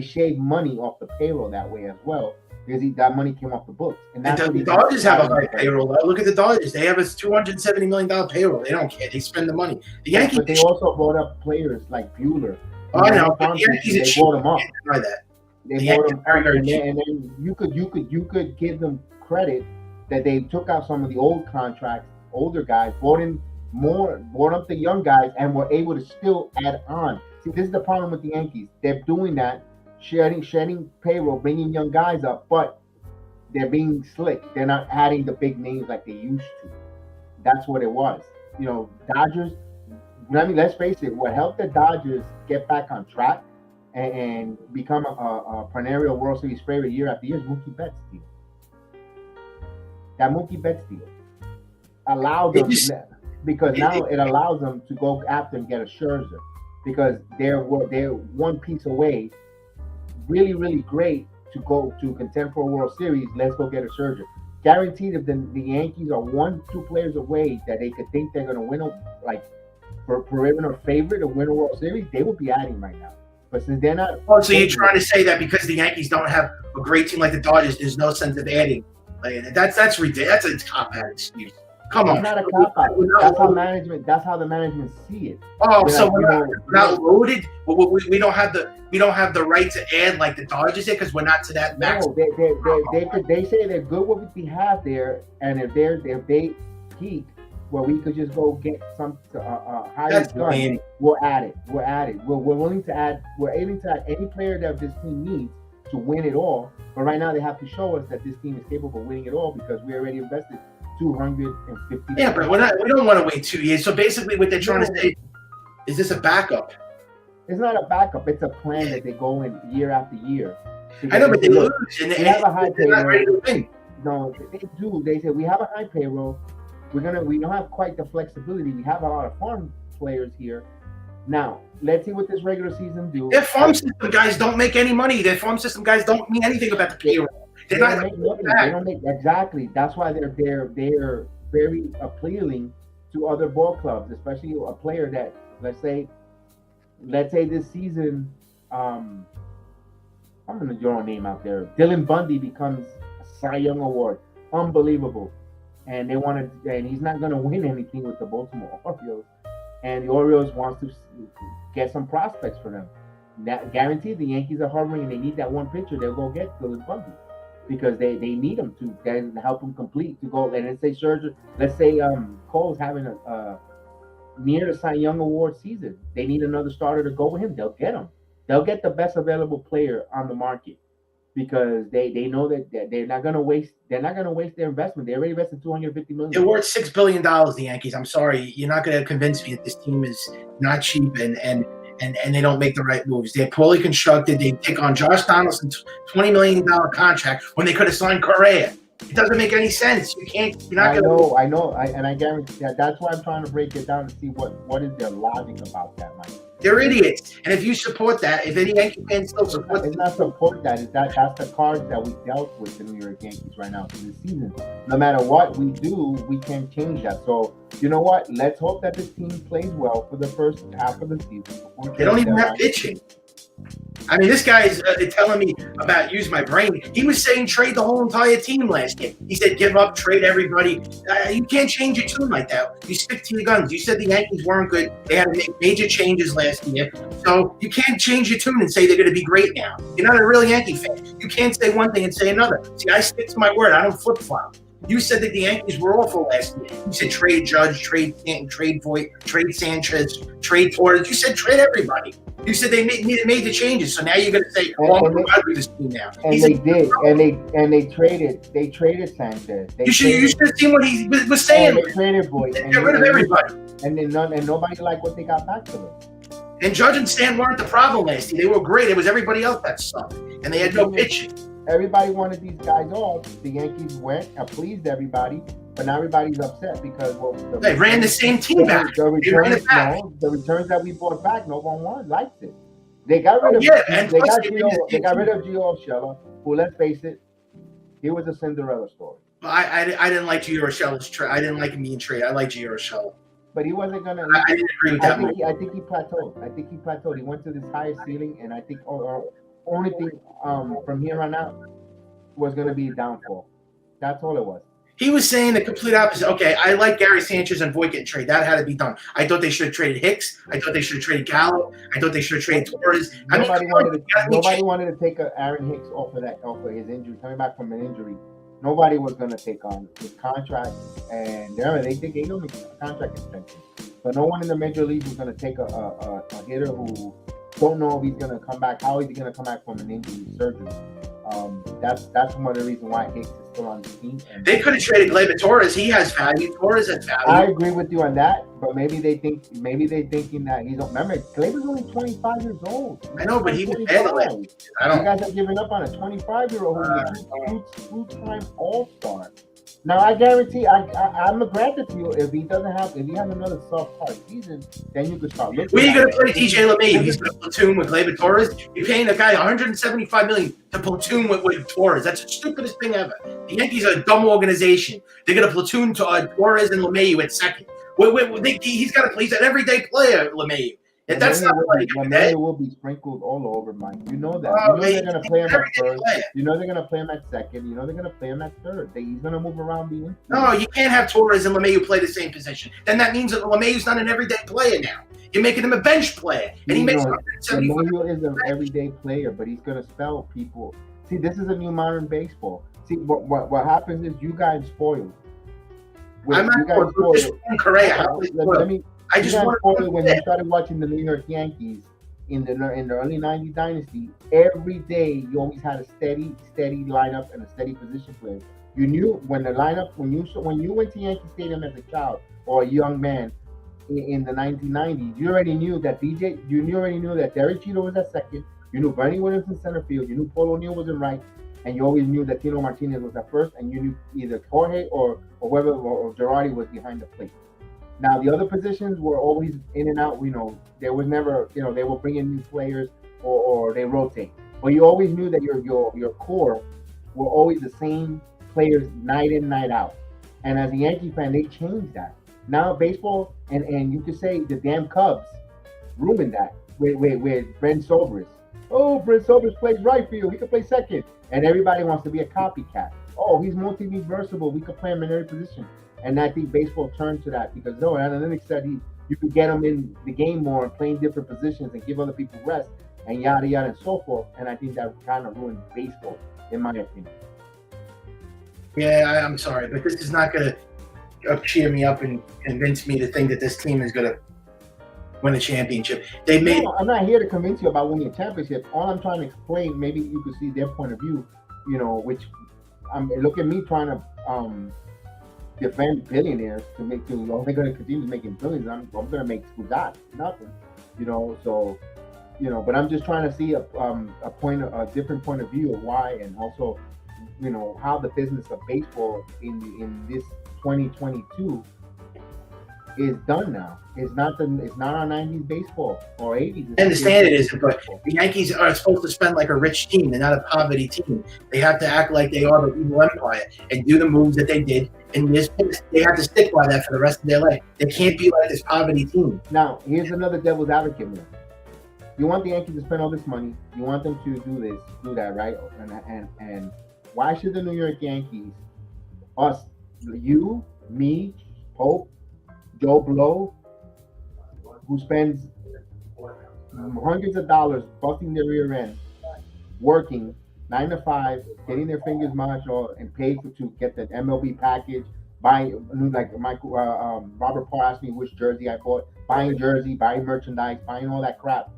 shaved money off the payroll that way as well because that money came off the books. And that's the Dodgers have a high payroll. Look at the Dodgers. They have a $270 million payroll. They don't care. They spend the money. The Yankees. But they also bought up players like Bueller. I know. The Yankees they bought them up. They bought them up, and then you could give them credit that they took out some of the old contracts older guys, brought up the young guys, and were able to still add on. See, this is the problem with the Yankees. They're doing that, shedding payroll, bringing young guys up, but they're being slick. They're not adding the big names like they used to. That's what it was. Dodgers. I mean, let's face it. What helped the Dodgers get back on track and become a perennial World Series favorite year after year is Mookie Betts deal. That Mookie Betts deal allowed them because now it allows them to go after and get a Scherzer because they're one piece away, really, really great to go to contend for a World Series. Let's go get a Scherzer. Guaranteed, if the Yankees are 1-2 players away that they could think they're going to win, like for perimeter favorite to win a World Series, they would be adding right now. But since they're not, so you're trying to say that because the Yankees don't have a great team like the Dodgers, there's no sense of adding. That's ridiculous. That's a cop-out excuse. Come on, it's not a cop-out. That's how management. That's how the management see it. Oh, so we're not loaded. We don't have the right to add like the Dodgers did because we're not to that max. No, they say they're good with what we have there, and if they peak, where we could just go get some higher gun, we'll add it. We're willing to add. We're aiming to add any player that this team needs to win it all. But right now, they have to show us that this team is capable of winning it all because we already invested $250. Yeah, but we don't want to wait 2 years. So basically, what they're trying to say is this a backup? It's not a backup. It's a plan that they go in year after year. I know, but they lose. And they have a high payroll. Not ready to win. No, they do. They say we have a high payroll. We don't have quite the flexibility. We have a lot of farm players here. Now, let's see what this regular season do. Their farm system guys don't make any money. Their farm system guys don't mean anything about the payroll. They don't make exactly. That's why they're very appealing to other ball clubs, especially a player that let's say this season. I'm gonna draw a name out there. Dylan Bundy becomes a Cy Young Award. Unbelievable. And and he's not gonna win anything with the Baltimore Orioles. And the Orioles wants to get some prospects for them. That guaranteed the Yankees are hovering and they need that one pitcher. They'll go get Dylan Bundy because they need him to help him complete to go. And let's say Scherzer, let's say Cole's having a near the Cy Young Award season. They need another starter to go with him. They'll get him. They'll get the best available player on the market because they know that they're not gonna waste. They're not gonna waste their investment. They already invested $250 million. They're worth $6 billion. The Yankees. I'm sorry, you're not gonna convince me that this team is not cheap and they don't make the right moves. They're poorly constructed. They take on Josh Donaldson's $20 million contract when they could have signed Correa. It doesn't make any sense. You can't. You're not I know. I guarantee that. That's why I'm trying to break it down to see what is their logic about that, Mike. They're idiots. And if you support that, if any Yankee fans still support it's not support that. That's the cards that we dealt with the New York Yankees right now for this season. No matter what we do, we can't change that. So you know what? Let's hope that this team plays well for the first half of the season. They don't even have pitching. I mean, this guy is telling me about use my brain. He was saying trade the whole entire team last year. He said give up, trade everybody. You can't change your tune like that. You stick to your guns. You said the Yankees weren't good. They had to make major changes last year. So you can't change your tune and say they're going to be great now. You're not a real Yankee fan. You can't say one thing and say another. See, I stick to my word. I don't flip-flop. You said that the Yankees were awful last year. You said trade Judge, trade Stanton, trade Voit, trade Sanchez, trade Torres. You said trade everybody. You said they made the changes. So now you're going to say, "Oh, I'm going to do this team now." And they did, and they traded Sanchez. You should have seen what he was saying. They traded Voit. They got rid of everybody. And nobody liked what they got back to them. And Judge and Stanton weren't the problem last year. They were great. It was everybody else that sucked, and they had no pitching. Everybody wanted these guys off. The Yankees went and pleased everybody, but now everybody's upset because they ran the same team back. The returns that we brought back, no one liked it. They got rid of they got rid of Gio Urshela, who, let's face it, he was a Cinderella story. I didn't like Gio Urshela's trade. I didn't like him being traded. I like Gio Urshela. But he wasn't gonna. I didn't agree with that. I think he plateaued. He went to this higher ceiling, and I think only thing from here on out was going to be a downfall. That's all it was. He was saying the complete opposite. Okay, I like Gary Sanchez and Voit getting traded. That had to be done. I thought they should have traded Hicks. I thought they should have traded Gallo. I thought they should have traded Torres. Nobody wanted to take Aaron Hicks off of his injury, coming back from an injury. Nobody was going to take on his contract, and they think he only a contract extension. So no one in the major leagues was going to take a hitter who don't know if he's going to come back, how is he going to come back from an injury surgery. That's one of the reasons why Hicks is still on the team. And They could have traded Gleyber Torres. He has value. Torres has value. I agree with you on that, but maybe they're thinking that he's. Remember, Gleyber's only 25 years old. I know, but he was bad. I You don't. guys are giving up on a 25-year-old who's a two-time All-Star. Now I guarantee, I'm granted to you, if he has another soft start season, then you could start looking. Where are you at going to it. play DJ LeMahieu? He's going to platoon with Gleyber Torres. You're paying a guy $175 million to platoon with Torres. That's the stupidest thing ever. The Yankees are a dumb organization. They're going to platoon to Torres and LeMahieu at second. He's an everyday player, LeMahieu. If that's not like LeMahieu will be sprinkled all over, Mike. You know that. Oh, they're going to play him at first. player. You know they're going to play him at second. You know they're going to play him at third. He's going to move around the infield. No, you can't have Torres and LeMahieu play the same position. Then that means that LeMahieu's not an everyday player now. You're making him a bench player, and he makes $175 LeMahieu is an everyday player, but he's going to spell people. See, this is a new modern baseball. See, what happens is you guys spoil. I'm not spoiled. Correa. I just want when you started watching the New York Yankees in the early '90s dynasty. Every day you always had a steady lineup and a steady position player. You knew when the lineup when you went to Yankee Stadium as a child or a young man in the 1990s, you already knew that You already knew that Derek Jeter was at second. You knew Bernie Williams in center field. You knew Paul O'Neill was in right. And you always knew that Tino Martinez was at first, and you knew either Jorge or whoever or Girardi was behind the plate. Now the other positions were always in and out. There was never, they will bring in new players or they rotate. But you always knew that your core were always the same players night in, night out. And as a Yankee fan, they changed that. Now baseball, and you could say the damn Cubs ruined that with Brent Sobers. Oh, Brent Sobers plays right field. He could play second. And everybody wants to be a copycat. Oh, he's multi-versatile. We could play him in every position. And I think baseball turned to that because analytics said you could get him in the game more and playing different positions and give other people rest and yada yada and so forth. And I think that kind of ruined baseball, in my opinion. Yeah, I'm sorry, but this is not going to cheer me up and convince me to think that this team is going to win a championship. I'm not here to convince you about winning a championship. All I'm trying to explain, maybe you could see their point of view, which look at me trying to defend billionaires to make they're going to continue making billions. I'm going to make nothing, So, but I'm just trying to see a different point of view of why, and also, how the business of baseball in this 2022 is done now. It's not our 90s baseball or 80s. I understand it isn't, but the Yankees are supposed to spend like a rich team. They're not a poverty team. They have to act like they are the evil empire and do the moves that they did. And they have to stick by that for the rest of their life. They can't be like this poverty team. Now, here's another devil's advocate here. You want the Yankees to spend all this money. You want them to do this, do that, right? And why should the New York Yankees, us, you, me, Pope, Joe Blow, who spends hundreds of dollars busting their rear end, working 9 to 5, getting their fingers mashed and paid to get the MLB package, buying like Robert Parr asked me which jersey I bought, buying jersey, buying merchandise, buying all that crap.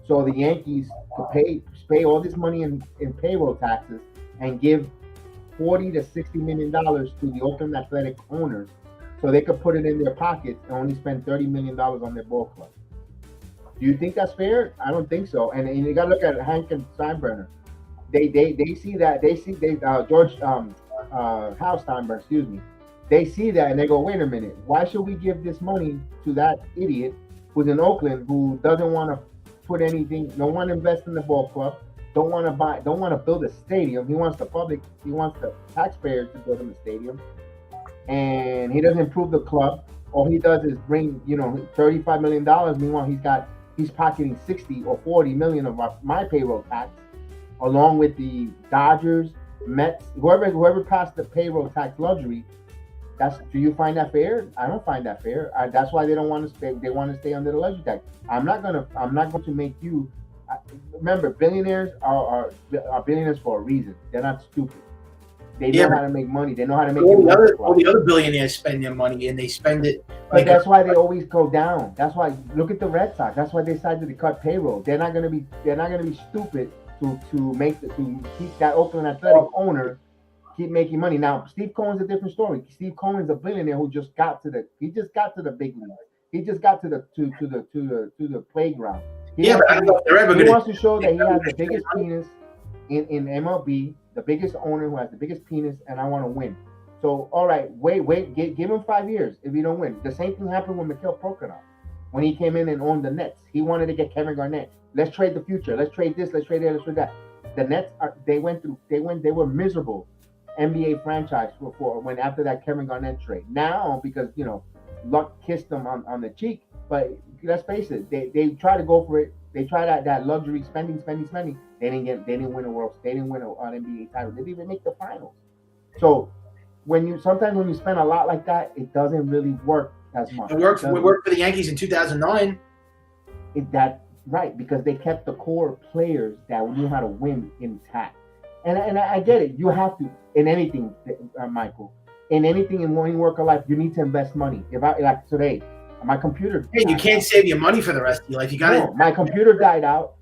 So the Yankees could pay all this money in payroll taxes and give $40 to $60 million to the Oakland Athletic owners, so they could put it in their pockets and only spend $30 million on their ball club. Do you think that's fair? I don't think so. And you got to look at Hank and Steinbrenner. They see that. George Hal Steinbrenner, excuse me. They see that and they go, wait a minute. Why should we give this money to that idiot who's in Oakland who doesn't want to put anything, don't want to invest in the ball club, don't want to build a stadium. He wants the taxpayers to build him a stadium. And he doesn't improve the club. All he does is bring, $35 million. Meanwhile, he's pocketing 60 or 40 million of my payroll tax, along with the Dodgers, Mets, whoever passed the payroll tax luxury. Do you find that fair? I don't find that fair. That's why they don't want to stay. They want to stay under the luxury tax. I'm not going to make you. Remember, billionaires are billionaires for a reason. They're not stupid. They Yeah, know how to make money. They know how to make all it the multiply. other billionaires spend their money and they spend it. But that's why they always go down. That's why look at the Red Sox. That's why they decided to cut payroll. They're not gonna be stupid to keep that Oakland Athletic owner keep making money. Now Steve Cohen's a different story. Steve Cohen's a billionaire who just got to the big league. He just got to the playground. He wants to show that he has the biggest penis in MLB, the biggest owner who has the biggest penis, and I want to win. So, all right, wait, give him 5 years if you don't win. The same thing happened with Mikhail Prokhorov when he came in and owned the Nets. He wanted to get Kevin Garnett. Let's trade the future. Let's trade this. Let's trade that. Let's trade that. The Nets they were miserable NBA franchise for when after that Kevin Garnett trade. Now because luck kissed them on the cheek, but let's face it, they try to go for it. They try that luxury spending. They didn't win a world. They didn't win an NBA title. They didn't even make the finals. So sometimes when you spend a lot like that, it doesn't really work as much. We worked for the Yankees in 2009. Right, because they kept the core players that knew how to win intact. And I get it. You have to in anything, Michael. In anything in one work of life, you need to invest money. If I like today, my computer. Hey, you can't save your money for the rest of your life. You got to. My computer died out.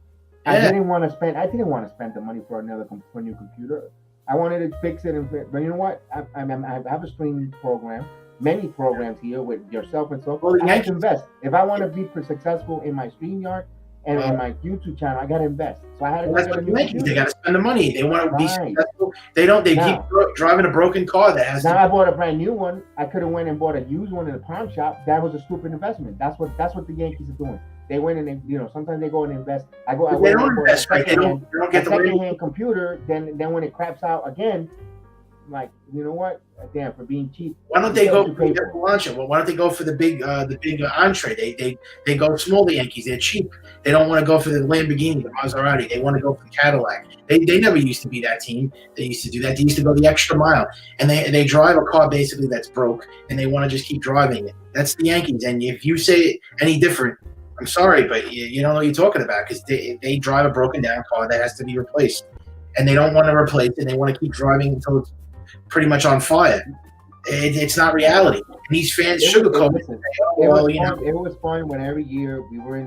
Yeah. I didn't want to spend the money for a new computer. I wanted to fix it, but you know what? I have a streaming program, many programs here with yourself and so forth. I have to invest. If I want to be successful in my StreamYard and in my YouTube channel, I got to invest. So I had to. That's what the Yankees. They got to spend the money. They want to be successful. They don't. They keep driving a broken car that has. Now I bought a brand new one. I could have went and bought a used one in a pawn shop. That was a stupid investment. That's what the Yankees are doing. They went and sometimes they go and invest. They don't invest, right? They don't get the second-hand computer. Then when it craps out again, like you know what? Damn, for being cheap. Why don't they go for the lunch? Why don't they go for the big entree? They go small. The Yankees, they're cheap. They don't want to go for the Lamborghini, the Maserati. They want to go for the Cadillac. They never used to be that team. They used to do that. They used to go the extra mile, and they drive a car basically that's broke, and they want to just keep driving it. That's the Yankees. And if you say any different, I'm sorry, but you don't know what you're talking about because they drive a broken down car that has to be replaced, and they don't want to replace it. They want to keep driving until it's pretty much on fire. It's not reality. And these fans sugarcoat it. It was fun when every year we were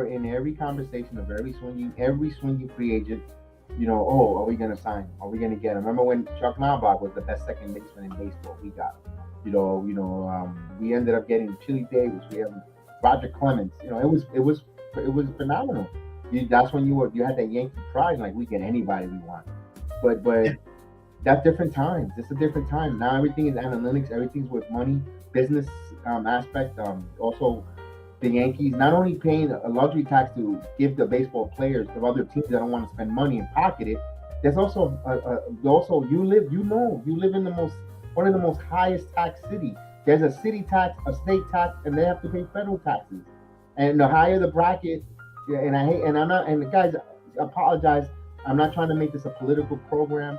in every conversation of every swinging free agent. Are we gonna sign? Are we gonna get him? Remember when Chuck Knobloch was the best second baseman in baseball? We got him. We ended up getting Chili Davis. We have Roger Clemens. It was phenomenal. That's when you had that Yankee pride, like we get anybody we want. But that's different times. It's a different time. Now everything is analytics, everything's with money, business aspect. Also the Yankees not only paying a luxury tax to give the baseball players of other teams that don't want to spend money and pocket it. There's also you live in one of the most highest tax city. There's a city tax, a state tax, and they have to pay federal taxes. And the higher the bracket, and guys, apologize. I'm not trying to make this a political program.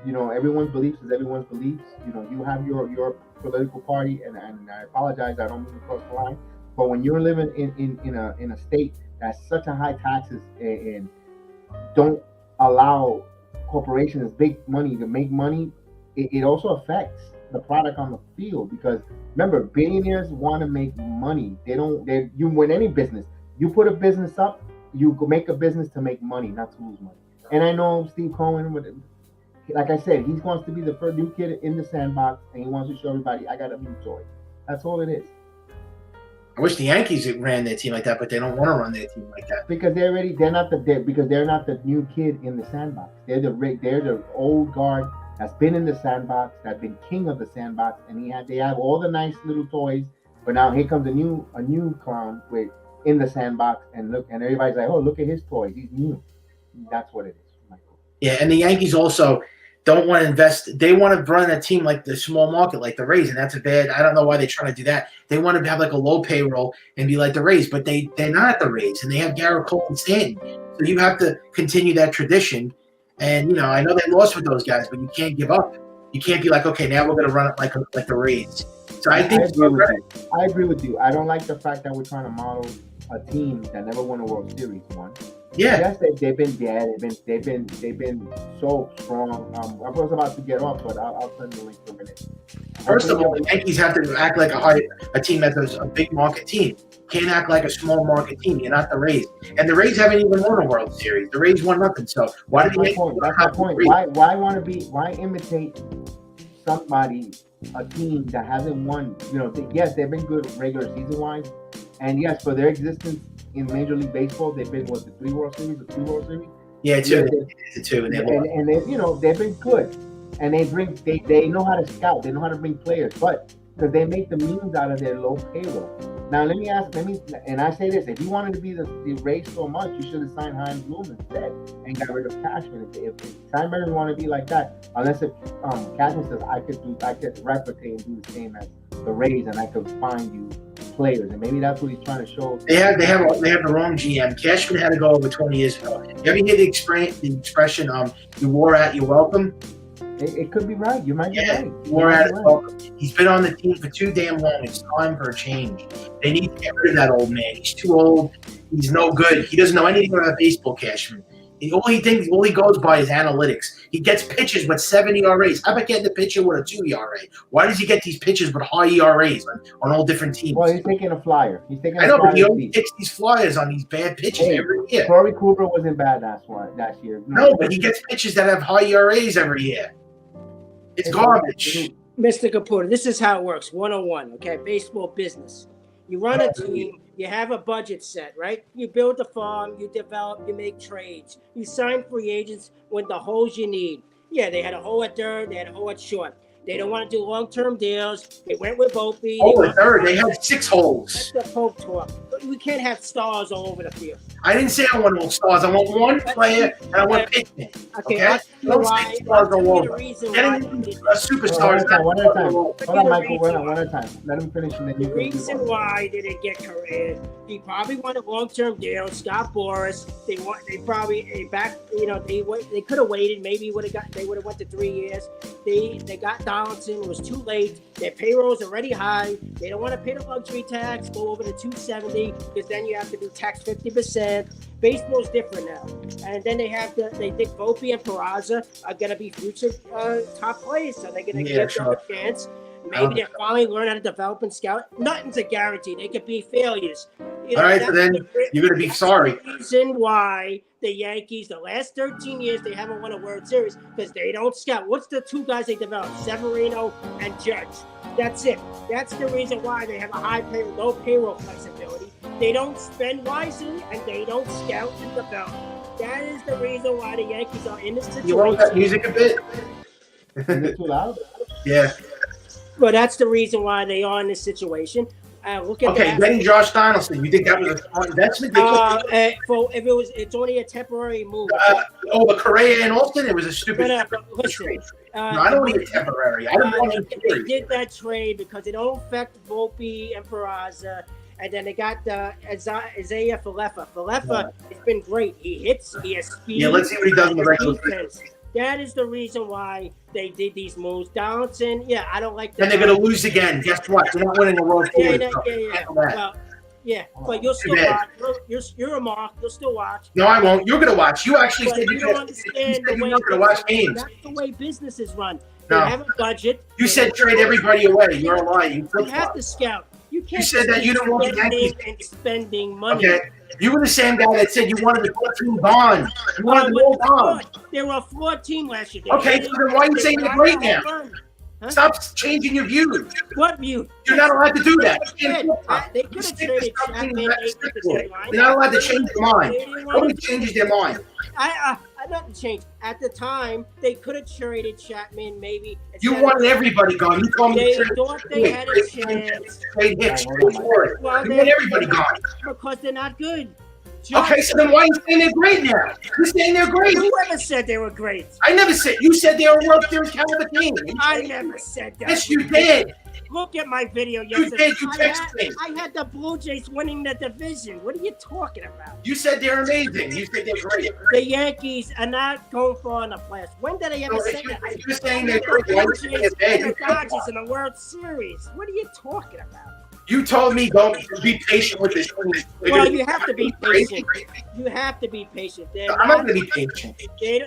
Everyone's beliefs is everyone's beliefs. You have your political party, and I apologize. I don't mean to cross the line. But when you're living in a state that's such a high taxes and don't allow corporations, big money to make money, it also affects the product on the field because remember, billionaires want to make money. You win any business. You put a business up, you make a business to make money, not to lose money. And I know Steve Cohen, like I said, he wants to be the first new kid in the sandbox, and he wants to show everybody, I got a new toy. That's all it is. I wish the Yankees ran their team like that, but they don't want to run their team like that because they're not the new kid in the sandbox. They're the old guard that's been in the sandbox, that's been king of the sandbox, and they have all the nice little toys. But now here comes a new clown in the sandbox, and everybody's like, oh, look at his toys, he's new. That's what it is, Michael. Yeah, and the Yankees also don't want to invest. They want to run a team like the small market, like the Rays, and that's a bad. I don't know why they're trying to do that. They want to have like a low payroll and be like the Rays, but they're not the Rays, and they have Garrett Cole and Stanton. So you have to continue that tradition. And I know they lost with those guys, but you can't give up. You can't be like, okay, now we're going to run it like the Rays. So I agree with you. I don't like the fact that we're trying to model a team that never won a World Series. One, Yeah. Yes, they've been so strong. I was about to get off, but I'll send the link in a minute. First of all, the Yankees have to act like a team that's a big market team. Can't act like a small market team. You're not the Rays, and the Rays haven't even won a World Series. The Rays won nothing. So why did the Yankees? That's my point. Why imitate somebody, a team that hasn't won? Yes, they've been good regular season wise, and yes, for their existence in Major League Baseball, they've been the 3 World Series, the 2 World Series. Yeah, two. And they've been good, and they know how to scout, they know how to bring players, but because they make the means out of their low payroll. Now and I say this: if you wanted to be the Rays so much, you should have signed Heinz Bloom instead and got rid of Cashman. If Steinbrenner want to be like that, unless if Cashman says I could replicate and do the same as the Rays, and I could find you players, and maybe that's what he's trying to show. They have the wrong GM. Cashman had to go over 20 years ago. You ever hear the expression "you wore out, you welcome"? It could be right. You might be right. Wore out, welcome. He's been on the team for too damn long. It's time for a change. They need to get rid of that old man. He's too old. He's no good. He doesn't know anything about baseball, Cashman. All he goes by is analytics. He gets pitches with 7 ERAs. How about getting the pitcher with a 2 ERA? Why does he get these pitches with high ERAs on all different teams? Well, he's taking a flyer. I know, but he only takes these flyers on these bad pitches every year. Corey Cooper wasn't bad last year. No, but he gets pitches that have high ERAs every year. It's garbage. Mr. Caputo, this is how it works. 101, okay? Baseball business. You run a team, you have a budget set, right? You build a farm, you develop, you make trades. You sign free agents with the holes you need. Yeah, they had a hole at third, they had a hole at short. They don't want to do long-term deals. They went with Opie. Oh, at third, they had 6 holes. That's the Pope talk. But we can't have stars all over the field. I didn't say I want all stars. I want one player, and I want pitching. Okay? Don't say stars all over. Superstars. One at a time. Hold on, Michael. One at a time. Let him finish, and then you The reason why they didn't get careers, he probably wanted long-term deal. Scott Boras, they probably they could have waited. Maybe they would have went to 3 years. They got Donaldson. It was too late. Their payroll's already high. They don't want to pay the luxury tax. Go over to 270 because then you have to do tax 50%. Baseball's different now, and then they think Volpe and Peraza are going to be future top players, so they're going to give them a chance. Maybe they finally learn how to develop and scout. Nothing's a guarantee. They could be failures. All right, so then you're going to be sorry. The reason why the Yankees, the last 13 years, they haven't won a World Series because they don't scout. What's the 2 guys they developed? Severino and Judge. That's it. That's the reason why they have a low payroll flexibility. They don't spend wisely, and they don't scout and develop. That is the reason why the Yankees are in this situation. You want that music a bit? Is it too loud? Yeah. Well, that's the reason why they are in this situation. Look at getting Josh Donaldson. You think that was a smart investment? It's only a temporary move. The Correa and Austin, it was a stupid trade. I don't need a temporary. I don't want they did that trade because it don't affect Volpe and Peraza. And then they got Isaiah Falefa. Falefa has been great. He hits. He has speed. Yeah, let's see what he does in the regular season. That is the reason why they did these moves. Donaldson, I don't like that. And they're going to lose again. Guess what? They're not winning the World Series. But you'll still watch. You're a mark. You'll still watch. No, I won't. You're going to watch. You actually said you don't understand the way you're going to watch games. That's the way businesses run. No. They have a budget. You said trade everybody away. You're a liar. You have to scout. You can't. You said that you don't want the Yankees and spending money. Okay. You were the same guy that said you wanted the 14 bond. You wanted the old bond. They were a flawed team last year. Okay, so then why are you saying they're great now? Huh? Stop changing your views. What view? You're not allowed to do that. They could have traded Chapman. You're not allowed to change your mind. Nobody changes their mind. I nothing changed. At the time, they could have traded Chapman, maybe. You wanted everybody gone. You told me they thought they had a chance. Trade Hicks. You want everybody gone. Because they're not good. Okay, so then why are you saying they're great now? You're saying they're great. Whoever said they were great? I never said. You said they were a World Series caliber team. I never said that. Yes, you did. Look at my video yesterday. You did. You texted me. I had the Blue Jays winning the division. What are you talking about? You said they're amazing. You said they're great. The Yankees are not going far in the playoffs. When did I ever say that? You're saying they're great. Why are you saying the Dodgers in the World Series. What are you talking about? You told me don't be patient with this. Well, you have to be patient. You have to be patient. I'm not going to be patient.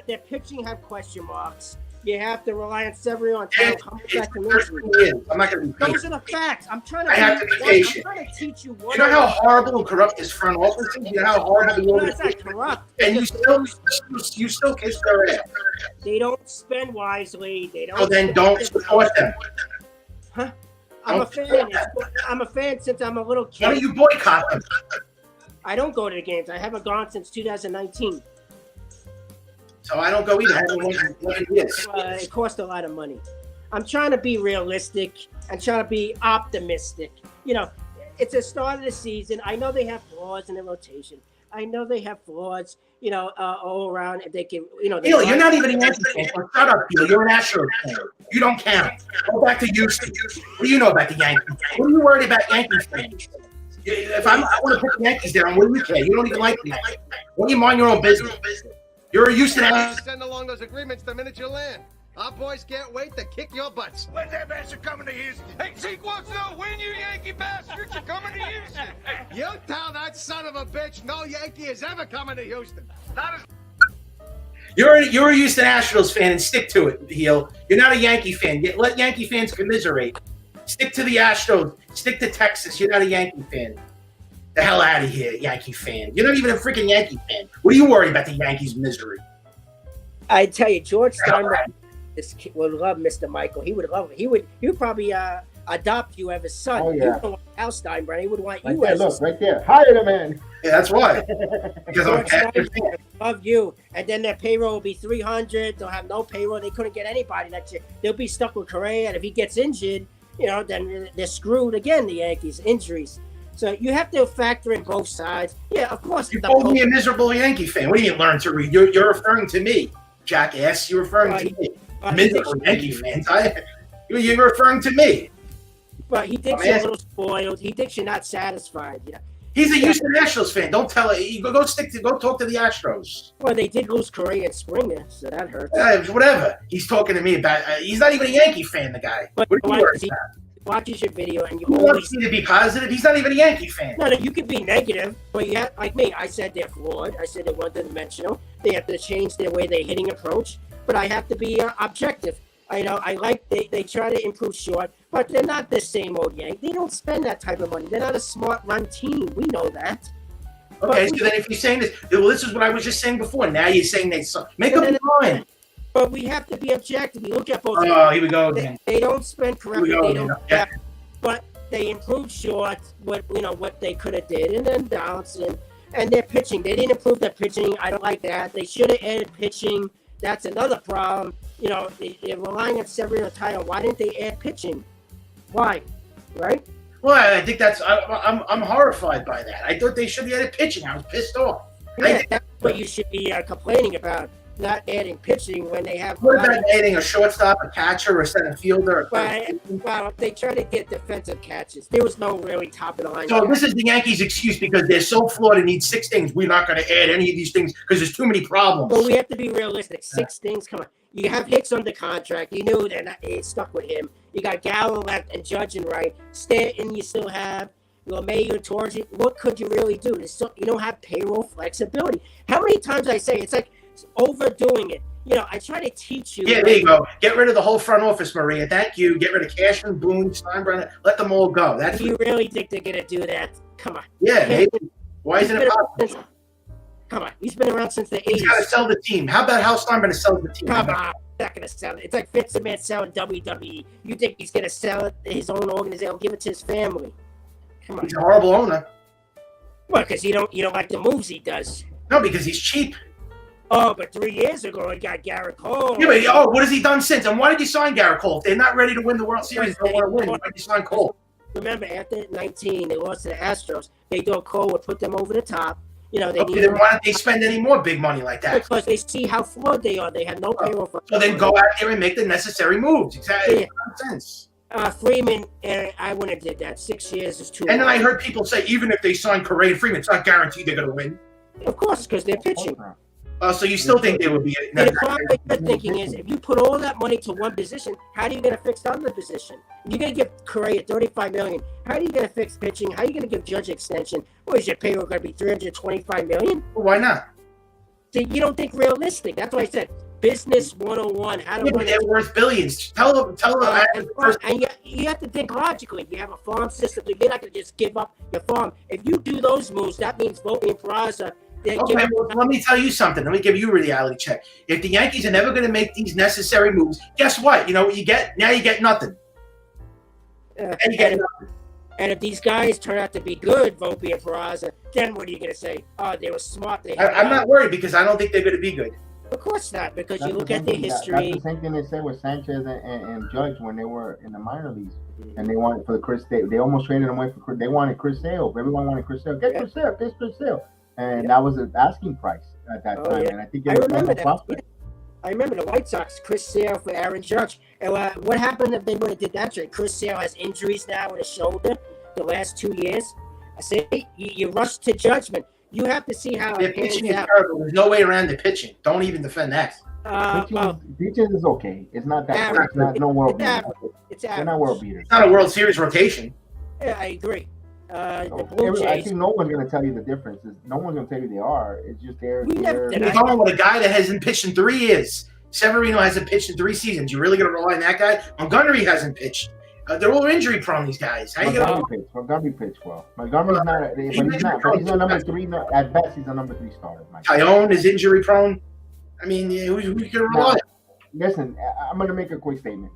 Their pitching have question marks. You have to rely on Severino and Taylor. I'm not going to be patient. Those are the facts. I'm trying to. I have to be patient. I'm trying to teach you. You know how horrible and corrupt this front office is? You know how horrible the No, it's organization not corrupt. and you still kiss their ass. They don't spend wisely. They don't. So then don't support them. Huh? I'm a fan. I'm a fan since I'm a little kid. Why don't you boycott them? I don't go to the games. I haven't gone since 2019. So I don't go either. I haven't won in 11 years. It costs a lot of money. I'm trying to be realistic and trying to be optimistic. You know, it's the start of the season. I know they have flaws in the rotation. I know they have flaws, you know, all around. If they can, you know. Neil, you're not even a Yankee fan. Shut up, Neil. You're an Astros fan. You don't count. Go back to Houston. What do you know about the Yankees? What are you worried about Yankee fans? If I want to put the Yankees down, what do you care? You don't even like the Yankees. Why don't you mind your own business? You're a Houston Astros. Send along those agreements the minute you land. Our boys can't wait to kick your butts. When's that bastard coming to Houston? Hey, Zeke wants to know when you Yankee bastards are coming to Houston. You tell that son of a bitch no Yankee is ever coming to Houston. Not as You're a Houston Astros fan and stick to it, Heel. You're not a Yankee fan. Let Yankee fans commiserate. Stick to the Astros. Stick to Texas. You're not a Yankee fan. The hell out of here, Yankee fan. You're not even a freaking Yankee fan. What are you worried about the Yankees' misery? I tell you, George Steinbrenner would love Mr. Michael. He would love it. He would probably adopt you as his son. Oh, yeah. He would want Al Steinbrenner. He would want Right you there, as look, his son. right there. Hire the man. Yeah, that's why. Because I'm a George Packers Steinbrenner fan. love you. And then their payroll will be 300. They'll have no payroll. They couldn't get anybody next year. They'll be stuck with Correa. And if he gets injured, you know, then they're screwed again, the Yankees. Injuries. So you have to factor in both sides. Yeah, of course. You called me a miserable Yankee fan. What do you learn to read? You're referring to me, jackass. You're referring to me. Miserable Yankee fans. You're referring to me. But he thinks you're a little spoiled. He thinks you're not satisfied. You know? He's a Houston Astros fan. Don't tell it. Go talk to the Astros. Well, they did lose Correa and Springer, so that hurts. Whatever. He's talking to me about. He's not even a Yankee fan. The guy. But what are you worried about? Watches your video and you Who always wants me to be positive? He's not even a Yankee fan. no, you could be negative, but you have, like me, I said they're flawed. I said they're one-dimensional. They have to change their way they're hitting approach. But I have to be objective. I like they try to improve short, but they're not the same old Yank. They don't spend that type of money. They're not a smart run team. We know that. Okay, so then if you're saying this, well, this is what I was just saying before. Now you're saying they suck. Make up your mind. But we have to be objective. We look at both. Oh, here we go again. They don't spend correctly. Here we go They don't. again. Yeah. But they improved short. What they could have did, and then bounce and their pitching. They didn't improve their pitching. I don't like that. They should have added pitching. That's another problem. You know, they're relying on Severino title. Why didn't they add pitching? Why? Right? Well, I think I'm horrified by that. I thought they should have added pitching. I was pissed off. Yeah, that's what you should be complaining about. Not adding pitching when they have. What about adding a shortstop, a catcher, a center fielder? Well, they try to get defensive catches. There was no really top of the line. So this is the Yankees' excuse because they're so flawed and need 6 things. We're not going to add any of these things because there's too many problems. But we have to be realistic. 6 things. Come on. You have Hicks under contract. You knew they're stuck with him. You got Gallo left and Judge and right. Stanton, you still have. LeMahieu and Torres. What could you really do? You don't have payroll flexibility. How many times I say it's like overdoing it? You know, I try to teach you. Yeah, there you go. Get rid of the whole front office, Maria. Thank you. Get rid of Cashman, Boone, Steinbrenner. Let them all go. That's. Do you really think they're gonna do that? Come on. Yeah, maybe. Why isn't it possible? Come on. He's been around since the 80s. He's got to sell the team. How about how Steinbrenner sells the team? Come on. He's not gonna sell it. It's like Vince McMahon selling WWE. You think he's gonna sell it? His own organization? He'll give it to his family. Come on. He's a horrible owner. Well, because you don't like the moves he does. No, because he's cheap. Oh, but 3 years ago he got Garrett Cole. Yeah, but what has he done since? And why did you sign Garrett Cole? If they're not ready to win the World Series, they don't want to win. Why did you sign Cole? Remember, after 19, they lost to the Astros. They thought Cole would put them over the top. You know, then why don't they spend any more big money like that? Because they see how flawed they are. They have no payroll for. So then go out there and make the necessary moves. Exactly. Yeah. Nonsense. Freeman, I wouldn't have did that. 6 years is too. And then I heard people say even if they sign Correa and Freeman, it's not guaranteed they're going to win. Of course, because they're pitching. Oh, so you still think they would be? And the problem you're thinking is, if you put all that money to one position, how are you going to fix the other position? You're going to give Correa $35 million. How are you going to fix pitching? How are you going to give Judge extension? Or is your payroll going to be $325 million? Well, why not? So you don't think realistic. That's why I said business 101. How to Yeah, run but they're worth billions. Tell them. and you have to think logically. You have a farm system. So you're not going to just give up your farm. If you do those moves, that means Volpe and Peraza. Okay, well, let me tell you something. Let me give you a reality check. If the Yankees are never going to make these necessary moves, guess what? You know what you get? Now you get nothing. And you get nothing. And if these guys turn out to be good, Volpe and Peraza, then what are you going to say? Oh, they were smart. I'm not worried because I don't think they're going to be good. Of course not, because That's you look the at their same thing- history. That's the same thing they said with Sanchez and Judge when they were in the minor leagues, and they wanted for the Chris Sale. They almost traded him away for Chris. They wanted Chris Sale. Everyone wanted Chris Sale. Get Chris Sale. Get Chris Sale. And that was an asking price at that time. Yeah. And I think I remember that. prospect. I remember the White Sox, Chris Sale for Aaron Judge. And what happened if they would have did that trade? Chris Sale has injuries now in his shoulder the last 2 years. I say you rush to judgment. You have to see how Their it pans pitching is out. terrible. There's no way around the pitching. Don't even defend that. Pitching is okay. It's not that. Average. It's not no world It's beater. average. It's They're average. not world beaters. It's not a World Series rotation. Yeah, I agree. The Blue I Jays. think no one's going to tell you the difference. No one's going to tell you they are. It's just they're. We never did. You're talking about a guy that hasn't pitched in 3 years. Severino hasn't pitched in 3 seasons. You really going to rely on that guy? Montgomery hasn't pitched. They're all injury prone. These guys. How you going to? Montgomery pitched well. Montgomery's not. But he's not. But he's a number 3. At best, he's a number 3 starter. Tyone is injury prone. I mean, who can rely on? Listen, I'm going to make a quick statement.